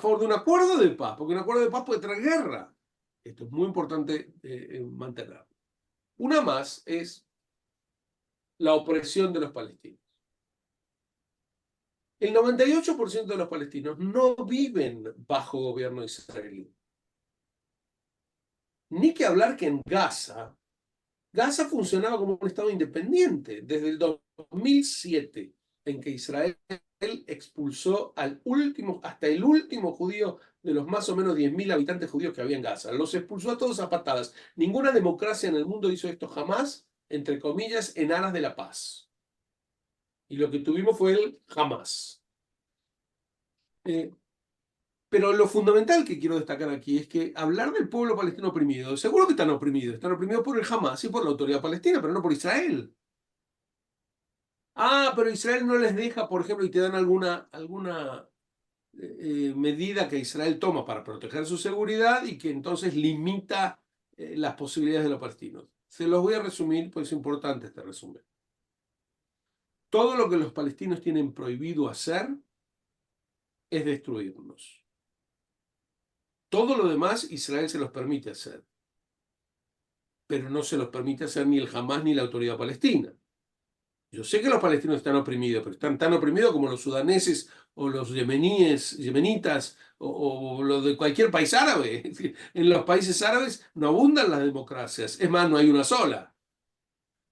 favor de un acuerdo de paz, porque un acuerdo de paz puede traer guerra. Esto es muy importante mantenerlo. Una más es la opresión de los palestinos. El 98% de los palestinos no viven bajo gobierno israelí. Ni que hablar que en Gaza, Gaza funcionaba como un estado independiente desde el 2007, en que Israel expulsó hasta el último judío de los más o menos 10.000 habitantes judíos que había en Gaza. Los expulsó a todos a patadas. Ninguna democracia en el mundo hizo esto jamás, entre comillas, en aras de la paz. Y lo que tuvimos fue el Hamas. Pero lo fundamental que quiero destacar aquí es que hablar del pueblo palestino oprimido, seguro que están oprimidos por el Hamas y por la autoridad palestina, pero no por Israel. Ah, pero Israel no les deja, por ejemplo, y te dan alguna medida que Israel toma para proteger su seguridad y que entonces limita las posibilidades de los palestinos. Se los voy a resumir, pues es importante este resumen. Todo lo que los palestinos tienen prohibido hacer es destruirnos. Todo lo demás Israel se los permite hacer, pero no se los permite hacer ni el Hamas ni la autoridad palestina. Yo sé que los palestinos están oprimidos, pero están tan oprimidos como los sudaneses o los yemenitas o los de cualquier país árabe. En los países árabes no abundan las democracias, es más, no hay una sola.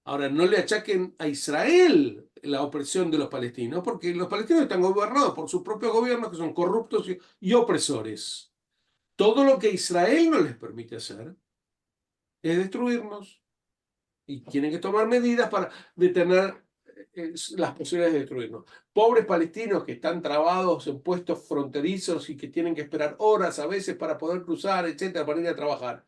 Ahora, no le achaquen a Israel la opresión de los palestinos, porque los palestinos están gobernados por sus propios gobiernos que son corruptos y opresores. Todo lo que Israel no les permite hacer es destruirnos. Y tienen que tomar medidas para detener las posibilidades de destruirnos. Pobres palestinos que están trabados en puestos fronterizos y que tienen que esperar horas a veces para poder cruzar, etcétera, para ir a trabajar.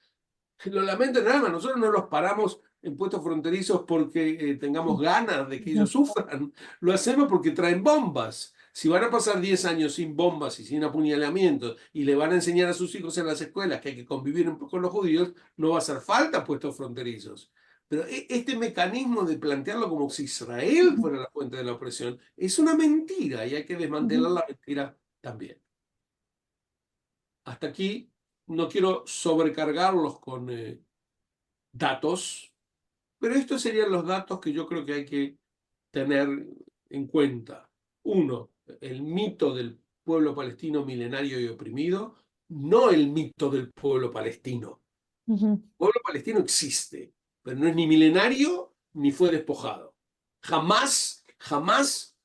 Lo lamento en el alma, nosotros no los paramos en puestos fronterizos porque tengamos ganas de que ellos sufran. Lo hacemos porque traen bombas. Si van a pasar 10 años sin bombas y sin apuñalamientos y le van a enseñar a sus hijos en las escuelas que hay que convivir un poco con los judíos, no va a hacer falta puestos fronterizos. Pero este mecanismo de plantearlo como si Israel fuera la fuente de la opresión es una mentira y hay que desmantelar la mentira también. Hasta aquí no quiero sobrecargarlos con datos, pero estos serían los datos que yo creo que hay que tener en cuenta. Uno, el mito del pueblo palestino milenario y oprimido, no el mito del pueblo palestino. El pueblo palestino existe, pero no es ni milenario ni fue despojado. Jamás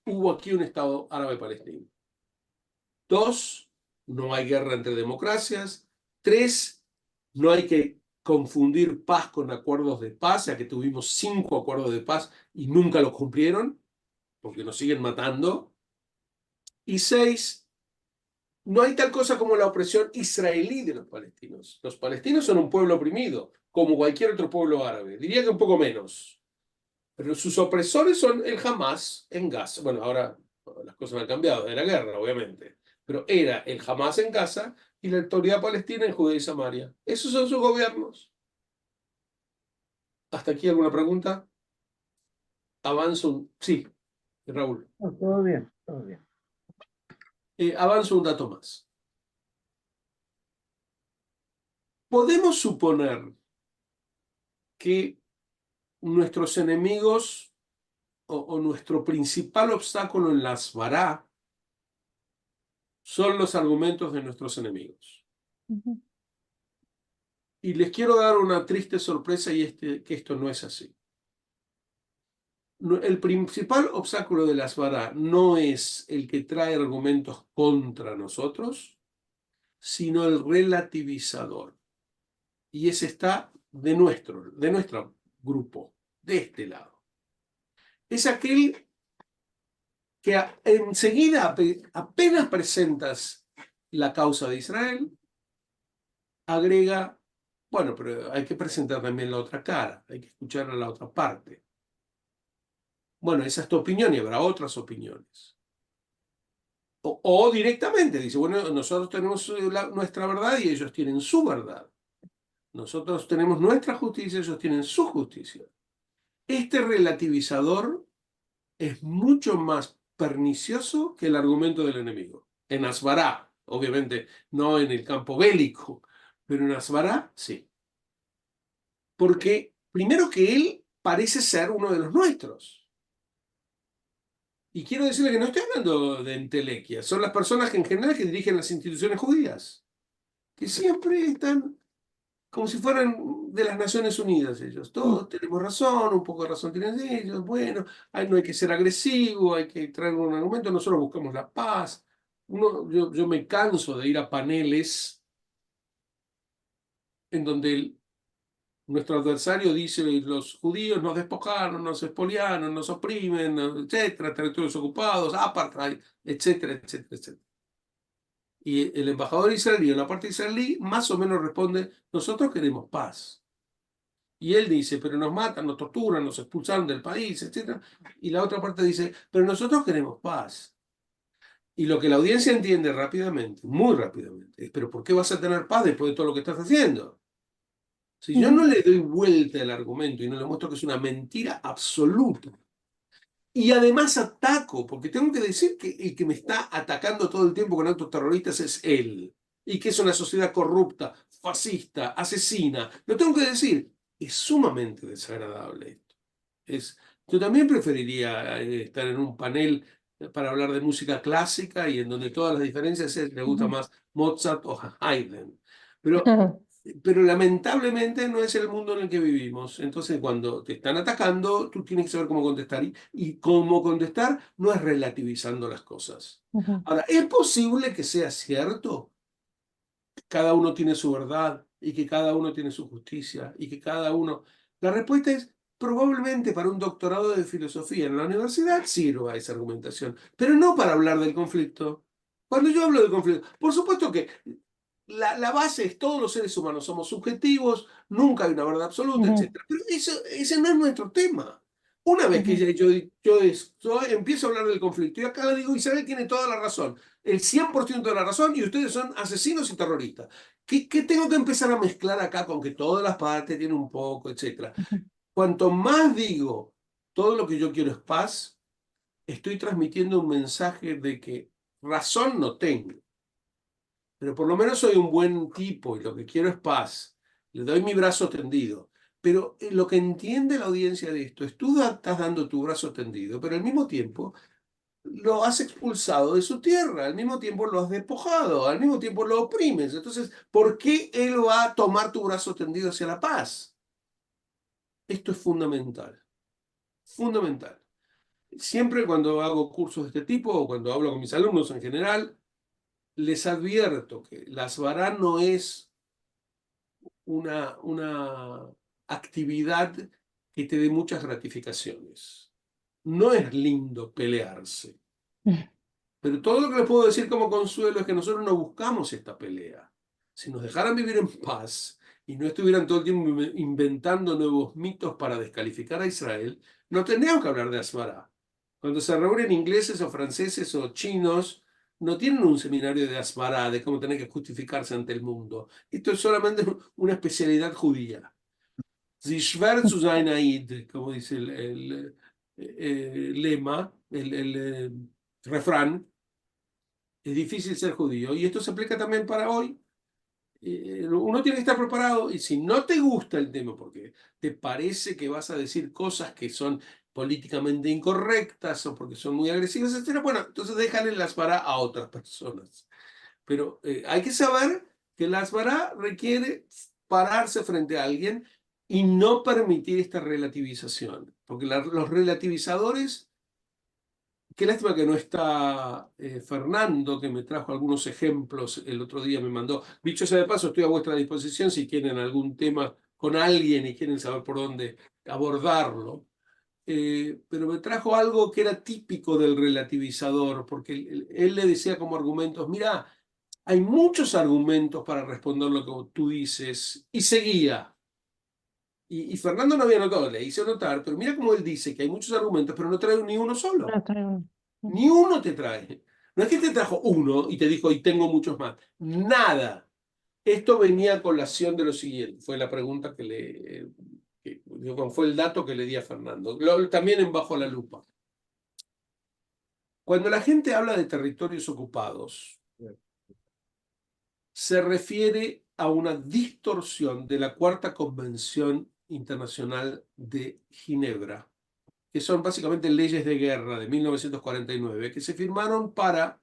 hubo aquí un Estado árabe palestino. Dos, no hay guerra entre democracias. Tres, no hay que confundir paz con acuerdos de paz, ya que tuvimos 5 acuerdos de paz y nunca los cumplieron, porque nos siguen matando. Y 6, no hay tal cosa como la opresión israelí de los palestinos. Los palestinos son un pueblo oprimido, como cualquier otro pueblo árabe. Diría que un poco menos. Pero sus opresores son el Hamas en Gaza. Bueno, ahora las cosas han cambiado, era guerra, obviamente. Pero era el Hamas en Gaza y la autoridad palestina en Judea y Samaria. Esos son sus gobiernos. ¿Hasta aquí alguna pregunta? Avanzo. Sí, Raúl. No, todo bien, todo bien. Avanzo un dato más. Podemos suponer que nuestros enemigos o nuestro principal obstáculo en la Asbará son los argumentos de nuestros enemigos. Y les quiero dar una triste sorpresa y que esto no es así. El principal obstáculo de la Asbará no es el que trae argumentos contra nosotros, sino el relativizador. Y ese está de nuestro grupo, de este lado. Es aquel que enseguida, apenas presentas la causa de Israel, agrega, bueno, pero hay que presentar también la otra cara, hay que escuchar a la otra parte. Bueno, esa es tu opinión y habrá otras opiniones. O directamente dice, bueno, nosotros tenemos nuestra verdad y ellos tienen su verdad. Nosotros tenemos nuestra justicia y ellos tienen su justicia. Este relativizador es mucho más pernicioso que el argumento del enemigo. En Asbará, obviamente, no en el campo bélico, pero en Asbará sí. Porque primero que él parece ser uno de los nuestros. Y quiero decirle que no estoy hablando de entelequia, son las personas que en general que dirigen las instituciones judías, que siempre están como si fueran de las Naciones Unidas ellos. Todos tenemos razón, un poco de razón tienen ellos, bueno, no hay que ser agresivo, hay que traer un argumento, nosotros buscamos la paz. Yo me canso de ir a paneles en donde nuestro adversario dice los judíos nos despojaron, nos expoliaron, nos oprimen, etcétera, territorios ocupados, apartheid, etcétera, etcétera, etcétera. Y el embajador israelí en la parte israelí más o menos responde, nosotros queremos paz. Y él dice, pero nos matan, nos torturan, nos expulsaron del país, etcétera. Y la otra parte dice, pero nosotros queremos paz. Y lo que la audiencia entiende rápidamente, muy rápidamente, es, pero ¿por qué vas a tener paz después de todo lo que estás haciendo? Si yo no le doy vuelta al argumento y no le muestro que es una mentira absoluta, y además ataco, porque tengo que decir que el que me está atacando todo el tiempo con actos terroristas es él, y que es una sociedad corrupta, fascista, asesina, lo tengo que decir, es sumamente desagradable esto. Yo también preferiría estar en un panel para hablar de música clásica y en donde todas las diferencias es, le gusta más Mozart o Haydn. Pero lamentablemente no es el mundo en el que vivimos. Entonces, cuando te están atacando, tú tienes que saber cómo contestar. Y cómo contestar no es relativizando las cosas. Ahora, ¿es posible que sea cierto? Cada uno tiene su verdad y que cada uno tiene su justicia y que cada uno... La respuesta es, probablemente para un doctorado de filosofía en la universidad sirva esa argumentación, pero no para hablar del conflicto. Cuando yo hablo del conflicto, por supuesto que la base es todos los seres humanos somos subjetivos, nunca hay una verdad absoluta, etc. Pero ese no es nuestro tema. Una vez que yo empiezo a hablar del conflicto y acá le digo, Isabel tiene toda la razón, el 100% de la razón y ustedes son asesinos y terroristas. ¿Qué tengo que empezar a mezclar acá con que todas las partes tienen un poco, etcétera? Cuanto más digo todo lo que yo quiero es paz, estoy transmitiendo un mensaje de que razón no tengo, pero por lo menos soy un buen tipo y lo que quiero es paz. Le doy mi brazo tendido. Pero lo que entiende la audiencia de esto es tú estás dando tu brazo tendido, pero al mismo tiempo lo has expulsado de su tierra, al mismo tiempo lo has despojado, al mismo tiempo lo oprimes. Entonces, ¿por qué él va a tomar tu brazo tendido hacia la paz? Esto es fundamental, fundamental. Siempre cuando hago cursos de este tipo o cuando hablo con mis alumnos en general, les advierto que la Asbará no es una actividad que te dé muchas gratificaciones. No es lindo pelearse, pero todo lo que les puedo decir como consuelo es que nosotros no buscamos esta pelea. Si nos dejaran vivir en paz y no estuvieran todo el tiempo inventando nuevos mitos para descalificar a Israel, no tendríamos que hablar de Asbará. Cuando se reúnen ingleses o franceses o chinos, no tienen un seminario de Asbará, de cómo tener que justificarse ante el mundo. Esto es solamente una especialidad judía. Sie schwer zu sein Aid, como dice el lema, el refrán, es difícil ser judío. Y esto se aplica también para hoy. Uno tiene que estar preparado y si no te gusta el tema porque te parece que vas a decir cosas que son políticamente incorrectas o porque son muy agresivas, etcétera, bueno, entonces déjale las para a otras personas. Pero hay que saber que las para requiere pararse frente a alguien y no permitir esta relativización, porque los relativizadores. Qué lástima que no está Fernando, que me trajo algunos ejemplos el otro día, me mandó. Dicho sea de paso, estoy a vuestra disposición si quieren algún tema con alguien y quieren saber por dónde abordarlo. Pero me trajo algo que era típico del relativizador, porque él le decía como argumentos, mira, hay muchos argumentos para responder lo que tú dices, y seguía. Y Fernando no había notado, le hice notar, pero mira cómo él dice que hay muchos argumentos, pero no trae ni uno solo. Ni uno te trae. No es que te trajo uno y te dijo, y tengo muchos más. Nada. Esto venía a colación de lo siguiente. Fue la pregunta fue el dato que le di a Fernando. También en Bajo la Lupa. Cuando la gente habla de territorios ocupados, se refiere a una distorsión de la Cuarta Convención Internacional de Ginebra, que son básicamente leyes de guerra de 1949, que se firmaron para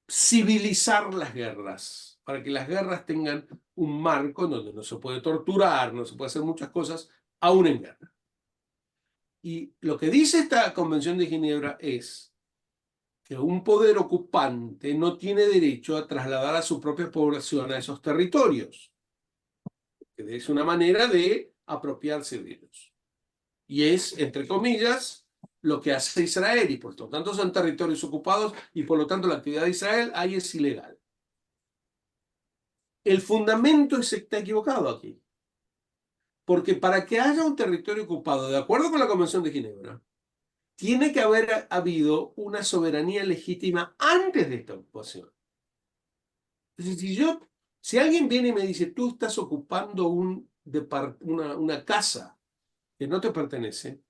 civilizar las guerras, para que las guerras tengan un marco en donde no se puede torturar, no se puede hacer muchas cosas, aún en guerra. Y lo que dice esta Convención de Ginebra es que un poder ocupante no tiene derecho a trasladar a su propia población a esos territorios, que es una manera de apropiarse de ellos. Y es, entre comillas, lo que hace Israel, y por lo tanto son territorios ocupados, y por lo tanto la actividad de Israel ahí es ilegal. El fundamento está equivocado aquí, porque para que haya un territorio ocupado, de acuerdo con la Convención de Ginebra, tiene que haber habido una soberanía legítima antes de esta ocupación. Entonces, si alguien viene y me dice, tú estás ocupando una casa que no te pertenece,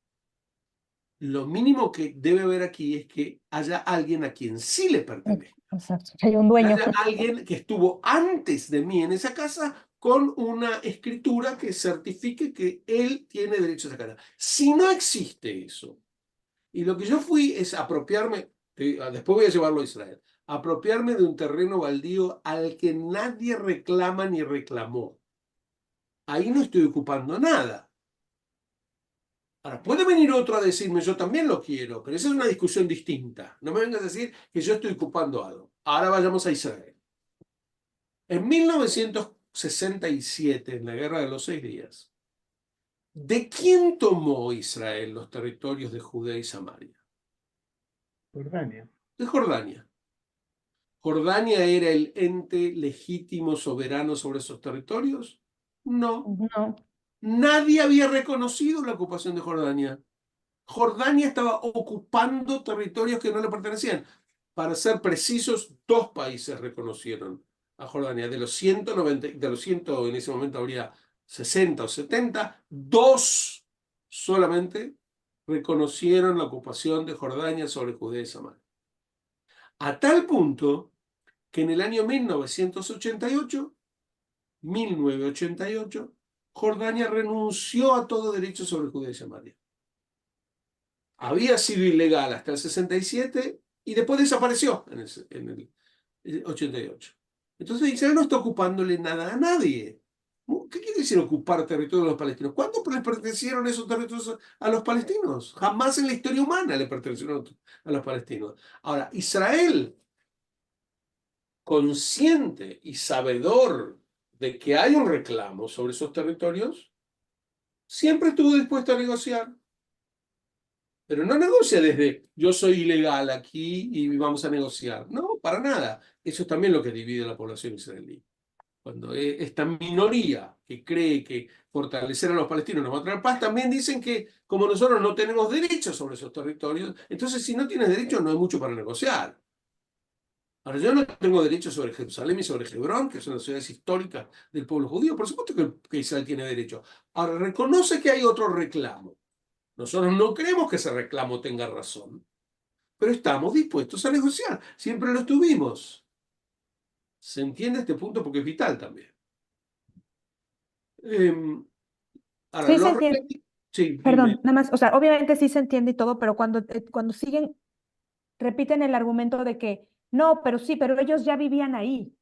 lo mínimo que debe haber aquí es que haya alguien a quien sí le pertenece. Exacto, hay un Que dueño. haya alguien que estuvo antes de mí en esa casa con una escritura que certifique que él tiene derecho a esa casa. Si no existe eso, y lo que yo fui es apropiarme, después voy a llevarlo a Israel, apropiarme de un terreno baldío al que nadie reclama ni reclamó. Ahí no estoy ocupando nada. Ahora, puede venir otro a decirme, yo también lo quiero, pero esa es una discusión distinta. No me vengas a decir que yo estoy ocupando algo. Ahora vayamos a Israel. En 1967, en la Guerra de los 6 días, ¿de quién tomó Israel los territorios de Judea y Samaria? Jordania. De Jordania. ¿Jordania era el ente legítimo soberano sobre esos territorios? No. No. Nadie había reconocido la ocupación de Jordania. Jordania estaba ocupando territorios que no le pertenecían. Para ser precisos, 2 países reconocieron a Jordania. De los 190, de los 100, en ese momento habría 60 o 70, 2 solamente reconocieron la ocupación de Jordania sobre Judea y Samaria. A tal punto que en el año 1988, Jordania renunció a todo derecho sobre Judea y Samaria. Había sido ilegal hasta el 67 y después desapareció en el 88. Entonces Israel no está ocupándole nada a nadie. ¿Qué quiere decir ocupar territorio de los palestinos? ¿Cuándo les pertenecieron esos territorios a los palestinos? Jamás en la historia humana le pertenecieron a los palestinos. Ahora, Israel, consciente y sabedor de que hay un reclamo sobre esos territorios, siempre estuvo dispuesto a negociar. Pero no negocia desde yo soy ilegal aquí y vamos a negociar. No, para nada. Eso es también lo que divide a la población israelí. Cuando esta minoría que cree que fortalecer a los palestinos nos va a traer paz, también dicen que como nosotros no tenemos derecho sobre esos territorios, entonces si no tienes derecho no hay mucho para negociar. Ahora, yo no tengo derecho sobre Jerusalén y sobre Hebrón, que son las ciudades históricas del pueblo judío. Por supuesto que Israel tiene derecho. Ahora, reconoce que hay otro reclamo. Nosotros no creemos que ese reclamo tenga razón, pero estamos dispuestos a negociar. Siempre lo estuvimos. ¿Se entiende este punto? Porque es vital también. Ahora, Sí se entiende. Sí, dime. Perdón, nada más, o sea, obviamente sí se entiende y todo, pero cuando siguen, repiten el argumento de que no, pero sí, pero ellos ya vivían ahí.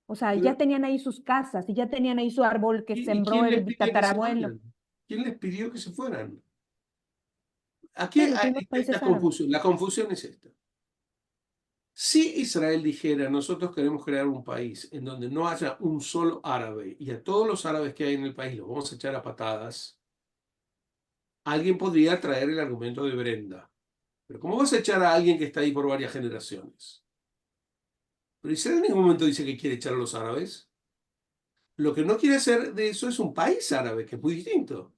O sea, ya Pero, tenían ahí sus casas y ya tenían ahí su árbol que ¿y sembró quién les el pide que se tatarabuelo. vayan? ¿Quién les pidió que se fueran? Aquí Sí, los hay mismos esta países árabes. confusión. La confusión es esta. Si Israel dijera, nosotros queremos crear un país en donde no haya un solo árabe y a todos los árabes que hay en el país los vamos a echar a patadas, alguien podría traer el argumento de Brenda. Pero ¿cómo vas a echar a alguien que está ahí por varias generaciones? Pero Israel en ningún momento dice que quiere echar a los árabes. Lo que no quiere hacer de eso es un país árabe, que es muy distinto.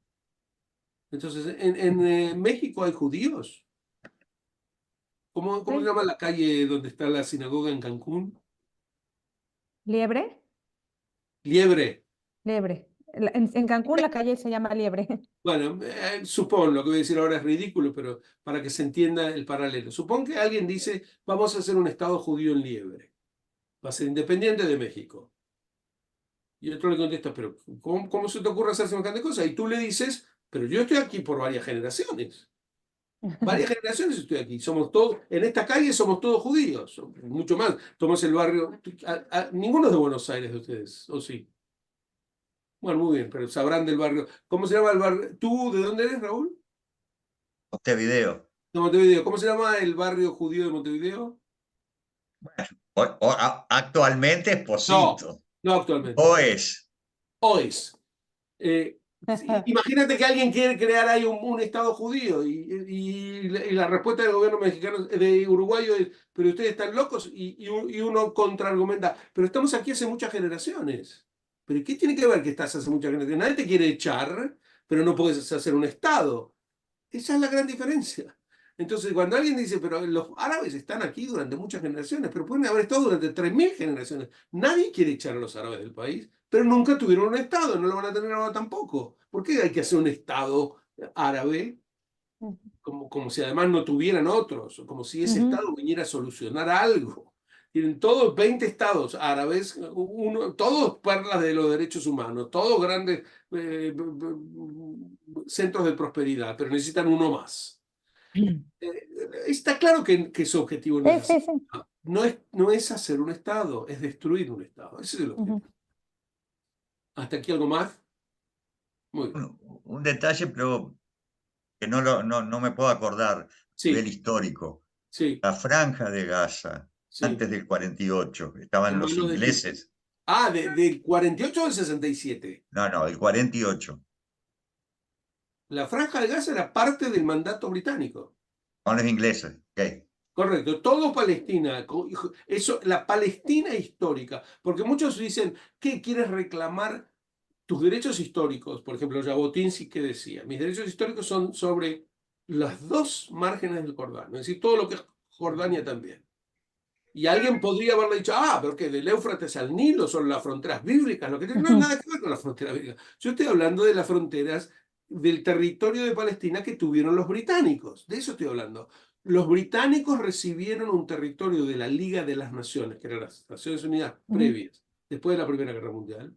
Entonces, en México hay judíos. ¿Cómo se Sí. llama la calle donde está la sinagoga en Cancún? ¿Liebre? Liebre. Liebre. En Cancún la calle se llama Liebre. Bueno, supón, lo que voy a decir ahora es ridículo, pero para que se entienda el paralelo. Supón que alguien dice, vamos a hacer un Estado judío en Liebre, va a ser independiente de México. Y otro le contesta, pero ¿cómo se te ocurre hacer semejante cosa? Y tú le dices, pero yo estoy aquí por varias generaciones. Varias generaciones estoy aquí. Somos todos, en esta calle somos todos judíos, mucho más. Tomás el barrio, ninguno es de Buenos Aires de ustedes, ¿o sí? Bueno, muy bien, pero sabrán del barrio. ¿Cómo se llama el barrio? ¿Tú de dónde eres, Raúl? Montevideo. De Montevideo. ¿Cómo se llama el barrio judío de Montevideo? Actualmente es No, Posito. no actualmente. O es. OES. Imagínate que alguien quiere crear ahí un Estado judío y la respuesta del gobierno mexicano, de uruguayo es, pero ustedes están locos y uno contraargumenta, pero estamos aquí hace muchas generaciones. ¿Pero qué tiene que ver que estás hace muchas generaciones? Nadie te quiere echar, pero no puedes hacer un Estado. Esa es la gran diferencia. Entonces, cuando alguien dice, pero los árabes están aquí durante muchas generaciones, pero pueden haber estado durante 3000 generaciones. Nadie quiere echar a los árabes del país, pero nunca tuvieron un Estado, no lo van a tener ahora tampoco. ¿Por qué hay que hacer un Estado árabe como si además no tuvieran otros, o como si ese Ujú. Estado viniera a solucionar algo? Tienen todos 20 estados árabes, todos perlas de los derechos humanos, todos grandes centros de prosperidad, pero necesitan uno más. Está claro que su objetivo no es Sí, hacer, sí, sí. no es hacer un Estado, es destruir un Estado. Ese es el Ujú. objetivo. ¿Hasta aquí algo más? Muy bien. Un detalle, pero que no me puedo acordar a nivel Sí, histórico. sí, La franja de Gaza, sí. antes del 48, ¿En estaban los manos de quién? ingleses. Ah, ¿del 48 o del 67? No, el 48. La Franja de Gaza era parte del mandato británico. Con los ingleses. Ok. Correcto, todo Palestina, eso, la Palestina histórica, porque muchos dicen, ¿qué quieres reclamar tus derechos históricos? Por ejemplo, Jabotinsky que decía, mis derechos históricos son sobre las dos márgenes del Jordán, es decir, todo lo que es Jordania también. Y alguien podría haberle dicho, pero que del Éufrates al Nilo son las fronteras bíblicas, lo que tiene, no hay Ujú. nada que ver con las fronteras bíblicas. Yo estoy hablando de las fronteras del territorio de Palestina que tuvieron los británicos, de eso estoy hablando. Los británicos recibieron un territorio de la Liga de las Naciones, que eran las Naciones Unidas Ujú. previas, después de la Primera Guerra Mundial,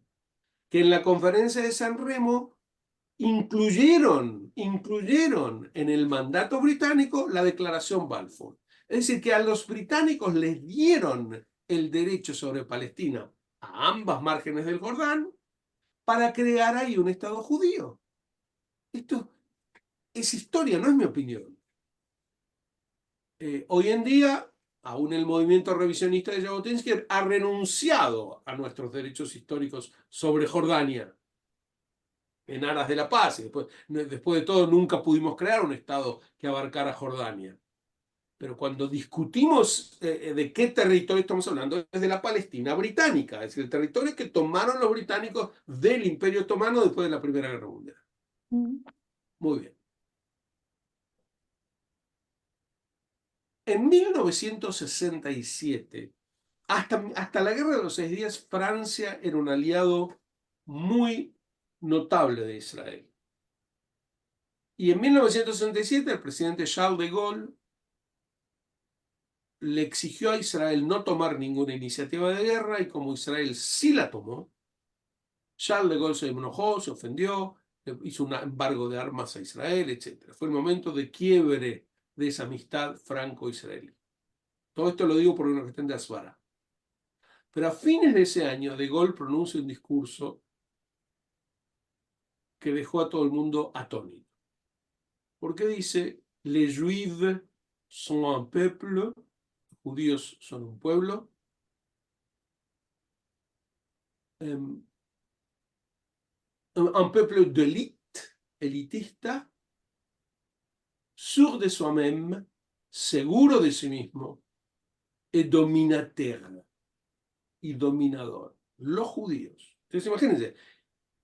que en la conferencia de San Remo incluyeron en el mandato británico la Declaración Balfour. Es decir, que a los británicos les dieron el derecho sobre Palestina a ambas márgenes del Jordán para crear ahí un Estado judío. Esto es historia, no es mi opinión. Hoy en día, aún el movimiento revisionista de Jabotinsky ha renunciado a nuestros derechos históricos sobre Jordania en aras de la paz. Y después de todo, nunca pudimos crear un Estado que abarcara Jordania. Pero cuando discutimos de qué territorio estamos hablando, es de la Palestina británica, es decir, el territorio que tomaron los británicos del Imperio Otomano después de la Primera Guerra Mundial. Ujú. Muy bien. En 1967, hasta la Guerra de los 6 Días, Francia era un aliado muy notable de Israel. Y en 1967, el presidente Charles de Gaulle le exigió a Israel no tomar ninguna iniciativa de guerra y como Israel sí la tomó, Charles de Gaulle se enojó, se ofendió, hizo un embargo de armas a Israel, etc. Fue el momento de quiebre de esa amistad franco-israelí. Todo esto lo digo por una cuestión de Asbara. Pero a fines de ese año, de Gaulle pronuncia un discurso que dejó a todo el mundo atónito. Porque dice, les juifs sont un peuple, los judíos son un pueblo, un peuple d'élite, elitista, sûr de soi-même, seguro de sí mismo, et dominateur, y dominador. Los judíos. Entonces imagínense,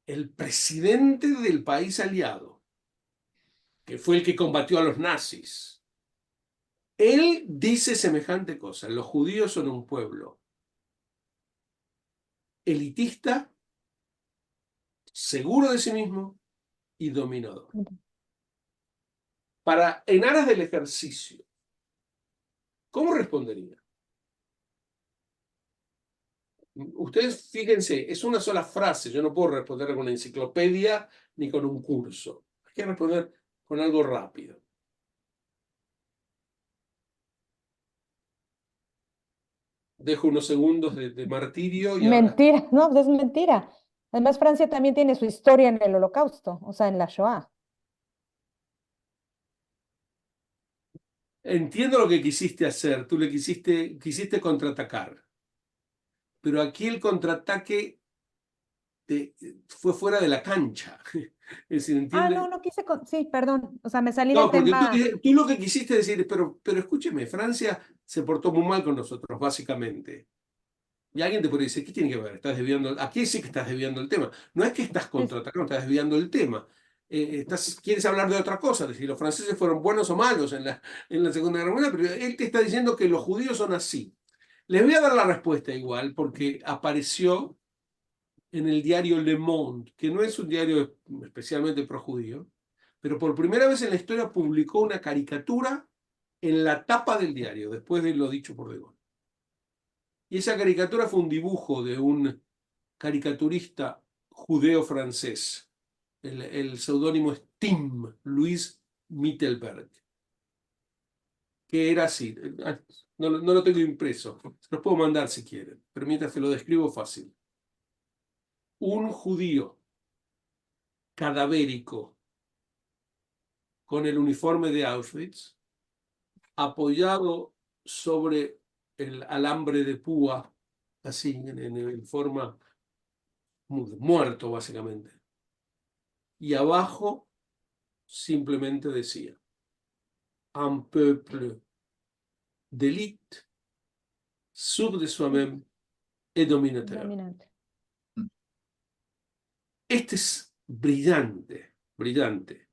el presidente del país aliado, que fue el que combatió a los nazis, él dice semejante cosa, los judíos son un pueblo elitista, seguro de sí mismo y dominador. En aras del ejercicio, ¿cómo respondería? Ustedes fíjense, es una sola frase, yo no puedo responder con una enciclopedia ni con un curso. Hay que responder con algo rápido. Dejo unos segundos de martirio y ahora... Mentira, no, pues es mentira. Además, Francia también tiene su historia en el Holocausto, o sea, en la Shoah. Entiendo lo que quisiste hacer, tú quisiste contraatacar, pero aquí el contraataque fue fuera de la cancha. Es decir, Ah, ¿entiendes? no quise, sí, perdón, o sea, me salí del No, porque tema. tú lo que quisiste decir, pero escúcheme, Francia se portó muy mal con nosotros, básicamente. Y alguien te puede decir, ¿qué tiene que ver? Estás desviando, aquí sí que estás desviando el tema. No es que estás contraatacando, estás desviando el tema. Quieres hablar de otra cosa, de si los franceses fueron buenos o malos en la Segunda Guerra Mundial, pero él te está diciendo que los judíos son así. Les voy a dar la respuesta igual, porque apareció en el diario Le Monde, que no es un diario especialmente pro-judío, pero por primera vez en la historia publicó una caricatura en la tapa del diario, después de lo dicho por De Gaulle. Y esa caricatura fue un dibujo de un caricaturista judeo-francés. El seudónimo es Tim, Louis Mittelberg, que era así. No lo tengo impreso, se los puedo mandar si quieren, pero mientras te lo describo fácil. Un judío cadavérico con el uniforme de Auschwitz, apoyado sobre el alambre de púa, así, en forma muerto, básicamente. Y abajo simplemente decía, un peuple d'élite, sûr de soi-même et dominateur. Dominante. Este es brillante, brillante,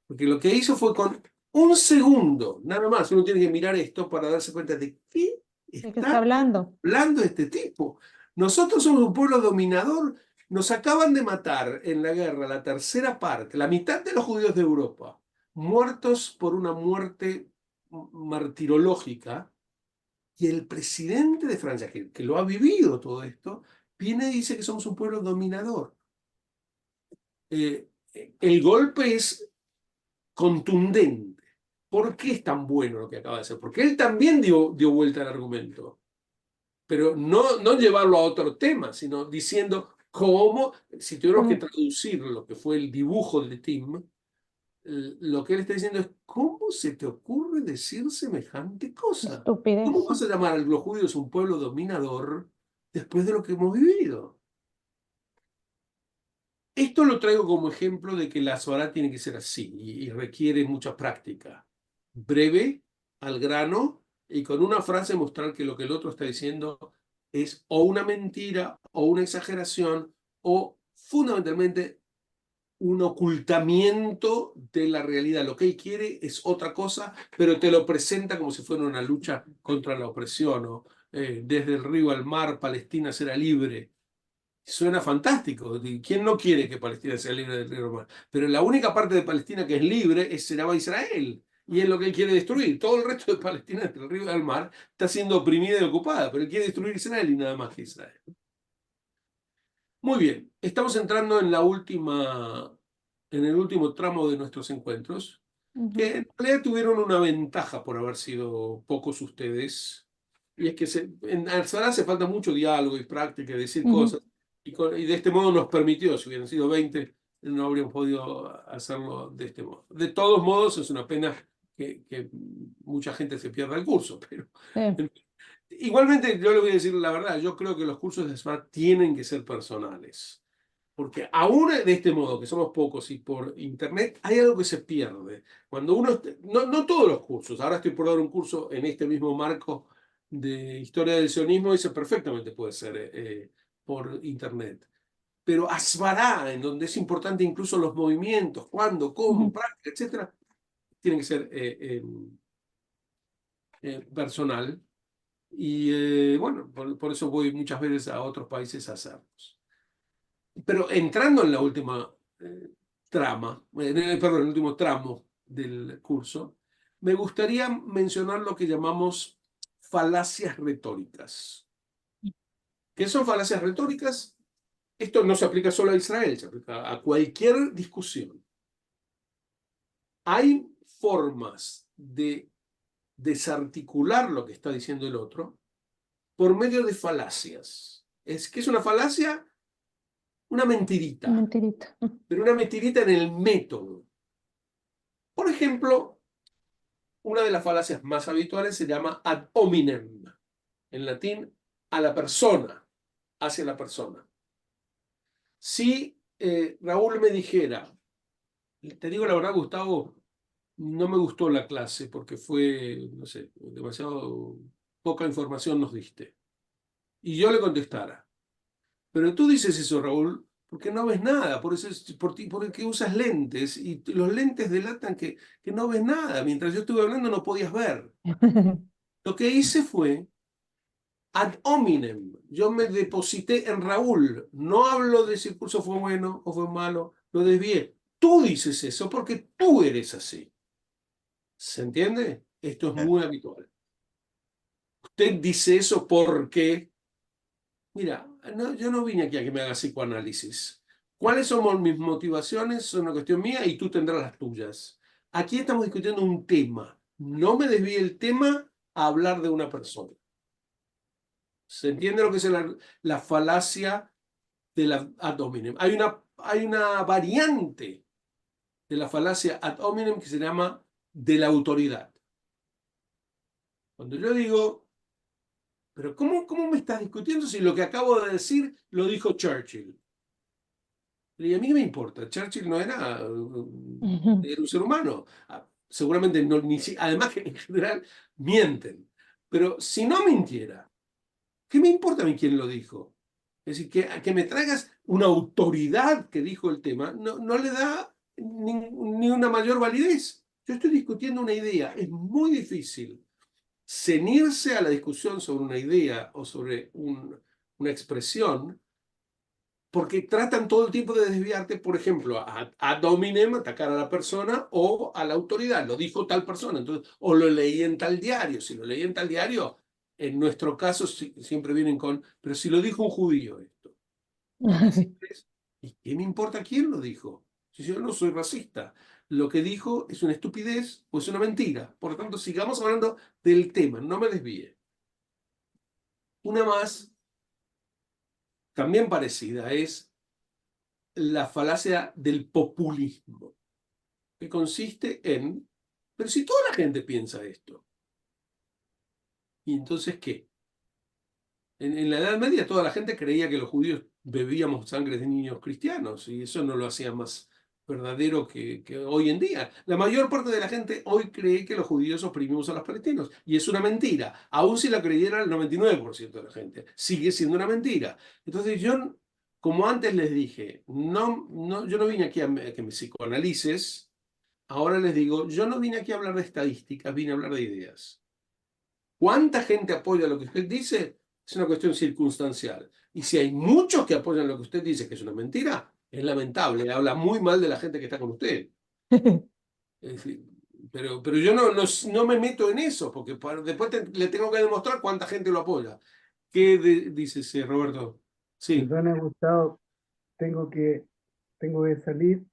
porque lo que hizo fue con un segundo, nada más, uno tiene que mirar esto para darse cuenta de qué ¿De qué está está hablando? hablando este tipo. Nosotros somos un pueblo dominador, nos acaban de matar en la guerra la tercera parte, la mitad de los judíos de Europa, muertos por una muerte martirológica, y el presidente de Francia, que lo ha vivido todo esto, viene y dice que somos un pueblo dominador. El golpe es contundente. ¿Por qué es tan bueno lo que acaba de hacer? Porque él también dio vuelta al argumento, pero no llevarlo a otro tema, sino diciendo cómo, si tuviéramos que ¿Cómo? traducir lo que fue el dibujo de Tim, lo que él está diciendo es, ¿cómo se te ocurre decir semejante cosa? ¿Cómo Estupidez. vas a llamar a los judíos un pueblo dominador después de lo que hemos vivido? Esto lo traigo como ejemplo de que la Sorá tiene que ser así y requiere mucha práctica. Breve, al grano, y con una frase mostrar que lo que el otro está diciendo es o una mentira o una exageración o fundamentalmente un ocultamiento de la realidad. Lo que él quiere es otra cosa, pero te lo presenta como si fuera una lucha contra la opresión o desde el río al mar, Palestina será libre. Suena fantástico. ¿Quién no quiere que Palestina sea libre del río al mar? Pero la única parte de Palestina que es libre será Israel. Y es lo que él quiere destruir. Todo el resto de Palestina, entre el río y el mar, está siendo oprimida y ocupada, pero él quiere destruir Israel y nada más que Israel. Muy bien, estamos entrando en el último tramo de nuestros encuentros, Ujú, que en realidad tuvieron una ventaja por haber sido pocos ustedes, y es que en Alzara hace falta mucho diálogo y práctica y decir ujú. cosas, y de este modo nos permitió, si hubieran sido 20, no habríamos podido hacerlo de este modo. De todos modos, es una pena que mucha gente se pierda el curso, pero Sí. igualmente yo le voy a decir la verdad, yo creo que los cursos de SMART tienen que ser personales. Porque aún de este modo, que somos pocos y por internet, hay algo que se pierde. Cuando uno, no todos los cursos, ahora estoy por dar un curso en este mismo marco de historia del sionismo, ese perfectamente puede ser por internet. Pero Asbará, en donde es importante incluso los movimientos, cuándo, cómo, Ujú. práctica, etcétera, tiene que ser personal. Y bueno, por eso voy muchas veces a otros países a hacerlos. Pero entrando en la última perdón, el último tramo del curso, me gustaría mencionar lo que llamamos falacias retóricas. ¿Qué son falacias retóricas? Esto no se aplica solo a Israel, se aplica a cualquier discusión. Hay formas de desarticular lo que está diciendo el otro por medio de falacias. ¿Qué es una falacia? Una mentirita, Mentirita. pero una mentirita en el método. Por ejemplo, una de las falacias más habituales se llama ad hominem, en latín, a la persona, hacia la persona. Si Raúl me dijera, te digo la verdad, Gustavo, no me gustó la clase porque fue, no sé, demasiado poca información nos diste. Y yo le contestara, pero tú dices eso, Raúl, porque no ves nada, por eso porque usas lentes y los lentes delatan que no ves nada. Mientras yo estuve hablando no podías ver. Lo que hice fue ad hominem. Yo me deposité en Raúl. No hablo de si el curso fue bueno o fue malo, lo desvié. Tú dices eso porque tú eres así. ¿Se entiende? Esto es muy habitual. Usted dice eso porque, mira, yo no vine aquí a que me haga psicoanálisis. ¿Cuáles son mis motivaciones? Son una cuestión mía y tú tendrás las tuyas. Aquí estamos discutiendo un tema. No me desvíe el tema a hablar de una persona. ¿Se entiende lo que es la falacia de la ad hominem? Hay una variante de la falacia ad hominem que se llama de la autoridad. Cuando yo digo, pero ¿cómo me estás discutiendo si lo que acabo de decir lo dijo Churchill? Y a mí me importa, Churchill no era un ser humano. Seguramente no, además que en general mienten. Pero si no mintiera, ¿qué me importa a mí quién lo dijo? Es decir, que me traigas una autoridad que dijo el tema, no le da ni una mayor validez. Yo estoy discutiendo una idea. Es muy difícil ceñirse a la discusión sobre una idea o sobre una expresión, porque tratan todo el tiempo de desviarte, por ejemplo, ad hominem, atacar a la persona o a la autoridad. Lo dijo tal persona, entonces, o lo leí en tal diario. Si lo leí en tal diario, en nuestro caso siempre vienen con, pero si lo dijo un judío esto. ¿Y qué me importa quién lo dijo? Si yo no soy racista. Lo que dijo es una estupidez o es una mentira. Por lo tanto, sigamos hablando del tema, no me desvíe. Una más, también parecida, es la falacia del populismo, que consiste en, pero si toda la gente piensa esto, ¿y entonces qué? En la Edad Media toda la gente creía que los judíos bebíamos sangre de niños cristianos y eso no lo hacía más verdadero que hoy en día. La mayor parte de la gente hoy cree que los judíos oprimimos a los palestinos y es una mentira, aun si la creyera el 99% de la gente. Sigue siendo una mentira. Entonces yo, como antes les dije, yo no vine aquí a que me psicoanalices, ahora les digo, yo no vine aquí a hablar de estadísticas, vine a hablar de ideas. ¿Cuánta gente apoya lo que usted dice? Es una cuestión circunstancial. Y si hay muchos que apoyan lo que usted dice, que es una mentira, es lamentable. Habla muy mal de la gente que está con usted. Es decir, pero yo no me meto en eso, porque después le tengo que demostrar cuánta gente lo apoya. ¿Qué dices, Roberto? Sí, Perdona, Gustavo, tengo que salir.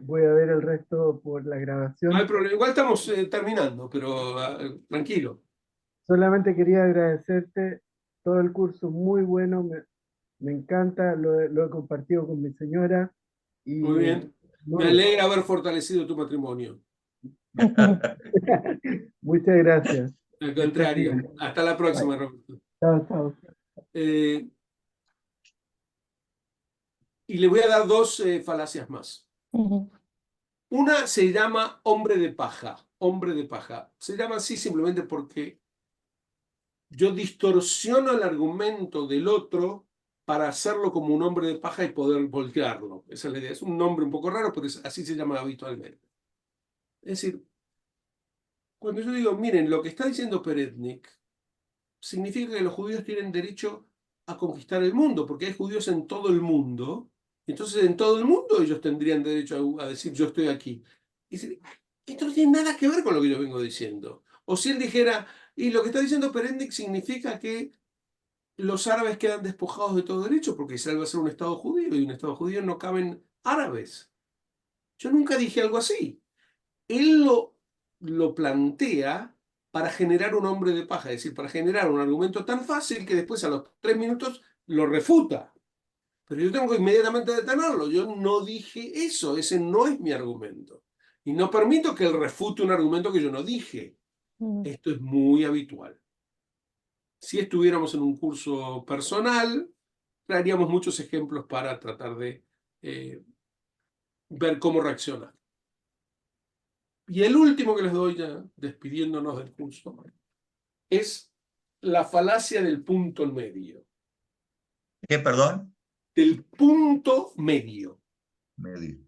Voy a ver el resto por la no hay grabación. problema. Igual estamos terminando, pero tranquilo. Solamente quería agradecerte todo el curso, muy bueno, me encanta, lo he compartido con mi señora Muy y bien. Me no, alegra haber fortalecido tu matrimonio. muchas gracias. Al Que estés contrario. bien. Hasta la Bye. próxima, Roberto. Chao, chao. Eh, y le voy a dar dos falacias más. Una se llama hombre de paja. Hombre de paja. Se llama así simplemente porque yo distorsiono el argumento del otro para hacerlo como un hombre de paja y poder voltearlo. Esa es la idea. Es un nombre un poco raro, pero así se llama habitualmente. Es decir, cuando yo digo, miren, lo que está diciendo Peretnik significa que los judíos tienen derecho a conquistar el mundo, porque hay judíos en todo el mundo. Entonces, en todo el mundo ellos tendrían derecho a decir, yo estoy aquí. Y dice, esto no tiene nada que ver con lo que yo vengo diciendo. O si él dijera, y lo que está diciendo Perendic significa que los árabes quedan despojados de todo derecho, porque Israel va a ser un Estado judío, y en un Estado judío no caben árabes. Yo nunca dije algo así. Él lo plantea para generar un hombre de paja, es decir, para generar un argumento tan fácil que después a los 3 minutos lo refuta. Pero yo tengo que inmediatamente detenerlo. Yo no dije eso, ese no es mi argumento. Y no permito que él refute un argumento que yo no dije. Esto es muy habitual. Si estuviéramos en un curso personal, traeríamos muchos ejemplos para tratar de ver cómo reaccionar. Y el último que les doy ya, despidiéndonos del curso, es la falacia del punto medio. ¿Qué, perdón? Del punto medio. Medio.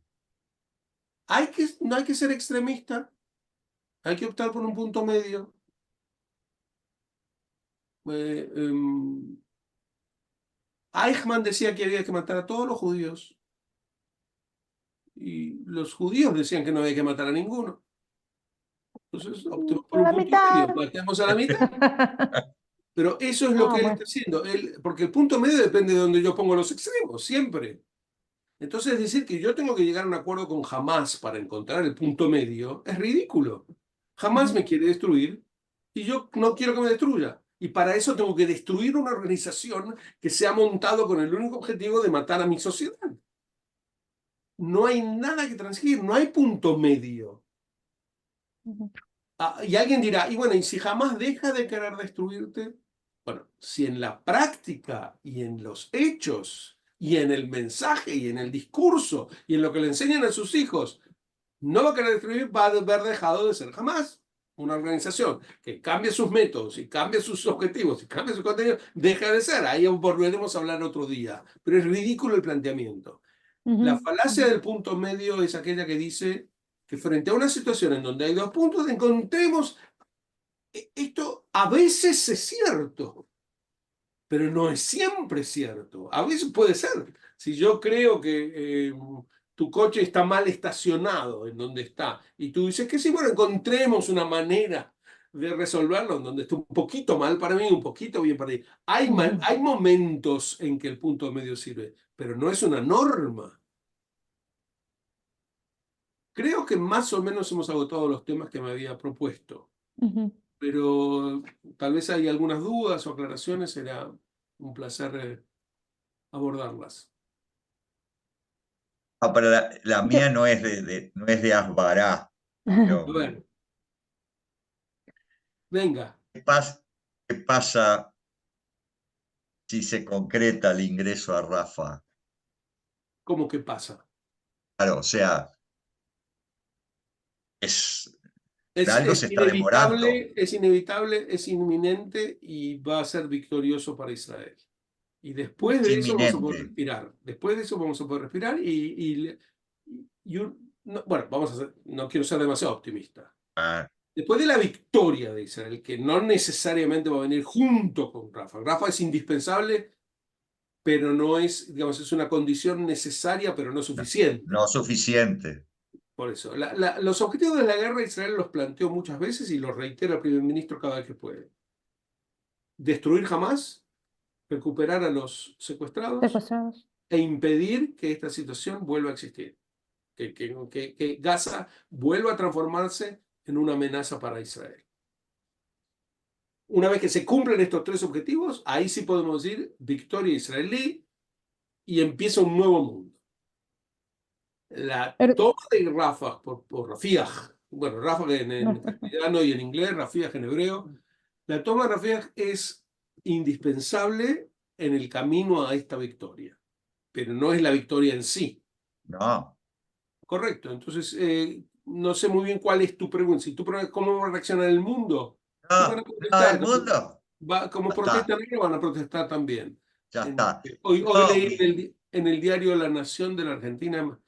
No hay que ser extremista, hay que optar por un punto medio. Eichmann decía que había que matar a todos los judíos, y los judíos decían que no había que matar a ninguno. Entonces optemos por A un la punto mitad. medio, matemos a la mitad. Pero eso es lo No, que él bueno. está haciendo, porque el punto medio depende de donde yo pongo los extremos, siempre. Entonces decir que yo tengo que llegar a un acuerdo con Hamás para encontrar el punto medio es ridículo. Hamás me quiere destruir y yo no quiero que me destruya. Y para eso tengo que destruir una organización que se ha montado con el único objetivo de matar a mi sociedad. No hay nada que transigir, no hay punto medio. Y alguien dirá, y bueno, ¿y si jamás deja de querer destruirte? Bueno, si en la práctica y en los hechos y en el mensaje y en el discurso y en lo que le enseñan a sus hijos no va a querer destruir, va a haber dejado de ser jamás. Una organización que cambie sus métodos y cambie sus objetivos y cambie su contenido, deja de ser. Ahí volveremos a hablar otro día. Pero es ridículo el planteamiento. La falacia del punto medio es aquella que dice que frente a una situación en donde hay dos puntos, encontremos esto. A veces es cierto, pero no es siempre cierto. A veces puede ser. Si yo creo que tu coche está mal estacionado en donde está, y tú dices que sí, bueno, encontremos una manera de resolverlo en donde está un poquito mal para mí, un poquito bien para ti. Hay momentos en que el punto medio sirve, pero no es una norma. Creo que más o menos hemos agotado los temas que me había propuesto, pero tal vez hay algunas dudas o aclaraciones, será un placer abordarlas. Ah, pero la Yo, mía no es de Asbará. Bueno, venga, Qué pasa si se concreta el ingreso a Rafa? ¿cómo que pasa? Claro, o sea, es, Es, algo es se está demorando. inevitable, es inevitable, es inminente y va a ser victorioso para Israel. Y después Es de eso vamos a poder inminente. respirar. Después de eso vamos a poder respirar bueno, vamos a hacer, no quiero ser demasiado optimista. Ah, Después de la victoria de Israel, que no necesariamente va a venir junto con Rafa. Rafa es indispensable, pero no es, digamos, es una condición necesaria, pero no no, suficiente. no suficiente. Por eso, los objetivos de la guerra Israel los planteó muchas veces y los reitera el primer ministro cada vez que puede. Destruir Hamás, recuperar a los secuestrados secuestrados. e impedir que esta situación vuelva a existir. Que Gaza vuelva a transformarse en una amenaza para Israel. Una vez que se cumplen estos tres objetivos, ahí sí podemos decir victoria israelí y empieza un nuevo mundo. La Pero, toma de Rafah por Rafiah, bueno, Rafah en castellano y en inglés, Rafiah en hebreo, la toma de Rafiah es indispensable en el camino a esta victoria, pero no es la victoria en sí. No. Correcto, entonces no sé muy bien cuál es tu pregunta. Si tú preguntas cómo va a reaccionar el mundo, y van a No, protestar, el mundo. como Ya está, protestan ellos, van a protestar también. ya está. Hoy No, leí en el diario La Nación de la Argentina,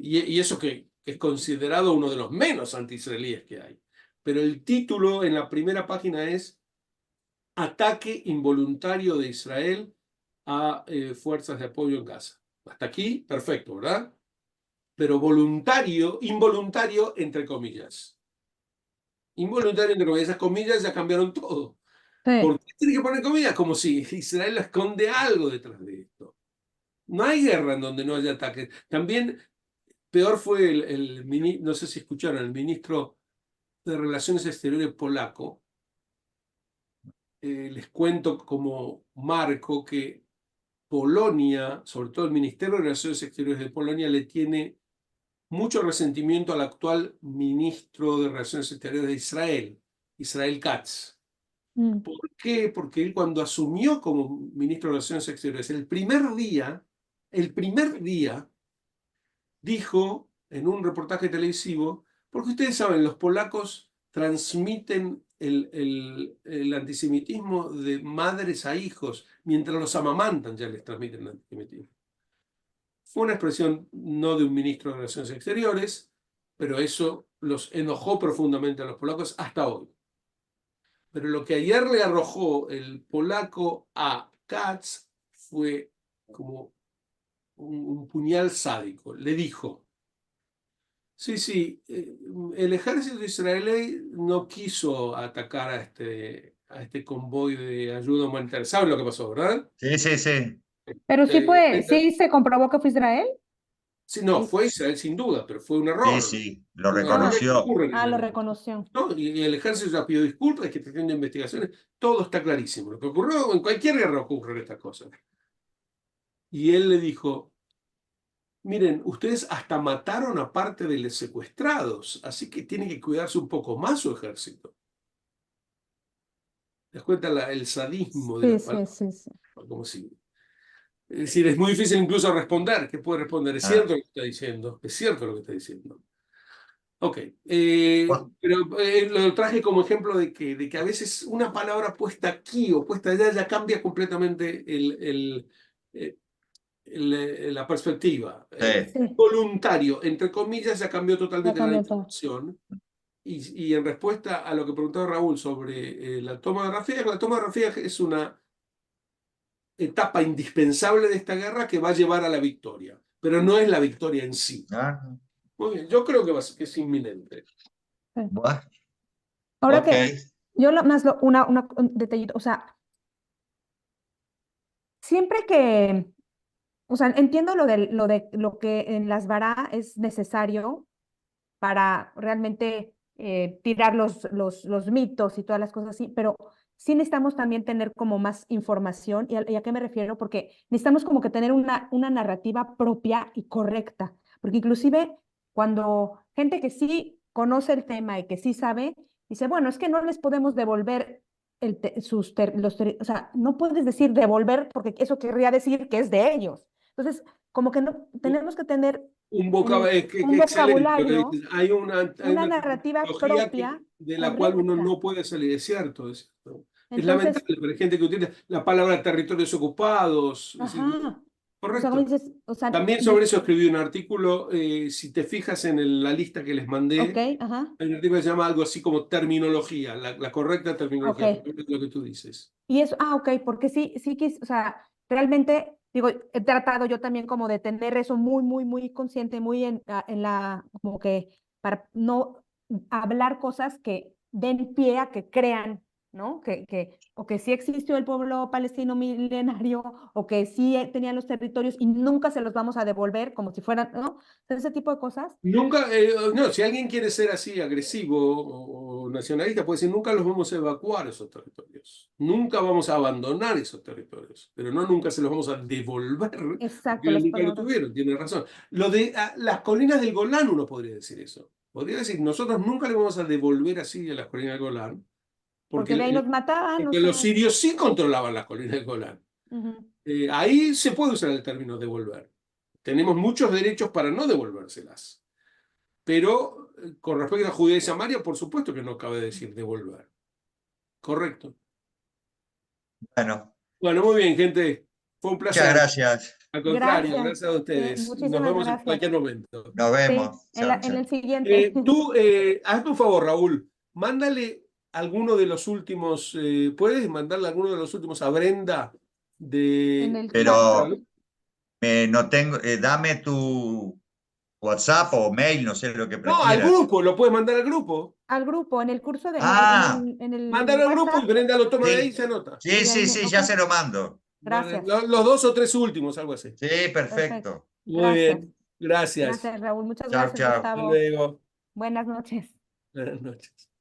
y eso que es considerado uno de los menos anti-israelíes que hay. Pero el título en la primera página es ataque involuntario de Israel a fuerzas de apoyo en Gaza. Hasta aquí, perfecto, ¿verdad? Pero voluntario, involuntario, entre comillas. Involuntario, entre comillas, esas comillas ya cambiaron todo. ¿Por Sí. qué tiene que poner comillas? Como si Israel esconde algo detrás de esto. No hay guerra en donde no haya ataques. También peor fue no sé si escucharon, el ministro de Relaciones Exteriores polaco. Les cuento como marco que Polonia, sobre todo el Ministerio de Relaciones Exteriores de Polonia, le tiene mucho resentimiento al actual ministro de Relaciones Exteriores de Israel, Israel Katz. Mm. ¿Por qué? Porque él cuando asumió como ministro de Relaciones Exteriores, el primer día dijo en un reportaje televisivo, porque ustedes saben, los polacos transmiten el antisemitismo de madres a hijos, mientras los amamantan ya les transmiten el antisemitismo. Fue una expresión no de un ministro de Relaciones Exteriores, pero eso los enojó profundamente a los polacos hasta hoy. Pero lo que ayer le arrojó el polaco a Katz fue como un puñal sádico. Le dijo, sí, el ejército israelí no quiso atacar a este convoy de ayuda humanitaria. ¿Saben lo que pasó, verdad? Sí, sí, sí. Pero Eh, sí se comprobó que fue Israel. sí, no, El- fue Israel sin duda, pero fue un Sí, error. sí, lo Los errores reconoció. ocurren en Lo el ejército, reconoció. ¿no? Y el ejército ya pidió disculpas, que está haciendo investigaciones, todo está clarísimo. Lo que ocurrió, en cualquier guerra ocurren estas cosas. Y él le dijo, miren, ustedes hasta mataron a parte de los secuestrados, así que tiene que cuidarse un poco más su ejército. ¿Te das cuenta el sadismo de Sí, las sí, palabras? sí, sí. Como si, es decir, es muy difícil incluso responder. ¿Qué puede responder? Es Ah, cierto lo que está diciendo, es cierto lo que está diciendo. Ok, bu- pero lo traje como ejemplo de que a veces una palabra puesta aquí o puesta allá ya cambia completamente eh, la perspectiva. sí. Sí, Voluntario, entre comillas, ya cambió ya totalmente la cambió todo. información. Y en respuesta a lo que preguntaba Raúl sobre la toma de Rafah, la toma de Rafah es una etapa indispensable de esta guerra que va a llevar a la victoria, pero no es la victoria en sí. Ah, Muy bien, yo creo que es inminente. Sí. bueno, Ahora ok. que un detallito, o sea, siempre que, o sea, entiendo lo que en las vara es necesario para realmente tirar los mitos y todas las cosas así, pero sí necesitamos también tener como más información. ¿Y a qué me refiero? Porque necesitamos como que tener una narrativa propia y correcta, porque inclusive cuando gente que sí conoce el tema y que sí sabe, dice, bueno, es que no les podemos devolver o sea, no puedes decir devolver porque eso querría decir que es de ellos. Entonces, como que no, tenemos que tener Que un excelente lo que vocabulario, dices. Hay una una narrativa terminología propia, de la cual uno correcta. no puede salir, es cierto. Es Entonces, lamentable, pero hay gente que utiliza la palabra territorios ocupados. Es decir, ajá, o sea, como correcto. dices, o sea, También sobre eso escribí un artículo. Si te fijas en la lista que les ok, mandé, ajá, hay un artículo que se llama algo así como terminología, la correcta ok. terminología, lo que tú dices. Y eso, ok, porque sí que, o sea, realmente, digo, he tratado yo también como de tener eso muy consciente, muy en como que para no hablar cosas que den pie a que crean, ¿no? O que sí existió el pueblo palestino milenario, o que sí tenían los territorios y nunca se los vamos a devolver como si fueran, ¿no? Ese tipo de cosas. Nunca, no, si alguien quiere ser así agresivo o nacionalista, puede decir, nunca los vamos a evacuar esos territorios, nunca vamos a abandonar esos territorios, pero no nunca se los vamos a devolver, porque Exacto, ellos las nunca lo palabras. tuvieron, tiene razón. Lo de las colinas del Golán uno podría decir eso, podría decir, nosotros nunca le vamos a devolver así a las colinas del Golán, porque, Porque de ahí nos mataban, o porque los sea. sirios sí controlaban las colinas del Golán. Ujú. Ahí se puede usar el término devolver. Tenemos muchos derechos para no devolvérselas. Pero con respecto a Judea y Samaria, por supuesto que no cabe decir devolver. Correcto. Bueno, Bueno, muy bien, gente. Fue un muchas placer. gracias. Al contrario, Gracias, gracias a ustedes. Nos muchísimas vemos en gracias. cualquier momento. Nos Sí, vemos. Chao, en chao. el siguiente. Tú, hazme un favor, Raúl. Mándale alguno de los últimos, ¿puedes mandarle alguno de los últimos a Brenda En de... el Pero chat. no tengo, dame tu WhatsApp o mail, no sé lo que No, al prefieras. grupo, lo puedes mandar al grupo. Al grupo, en el curso Ah, en el Mándalo al grupo y WhatsApp, Brenda lo toma de ahí y sí, se anota. sí, y ahí sí, me, sí, ok, ya se lo mando. gracias, Los dos o tres últimos, algo así. Sí, perfecto, perfecto. Muy gracias, bien, gracias. gracias Raúl, muchas Chao, gracias chao. Hasta Gustavo, luego. buenas noches. Buenas noches.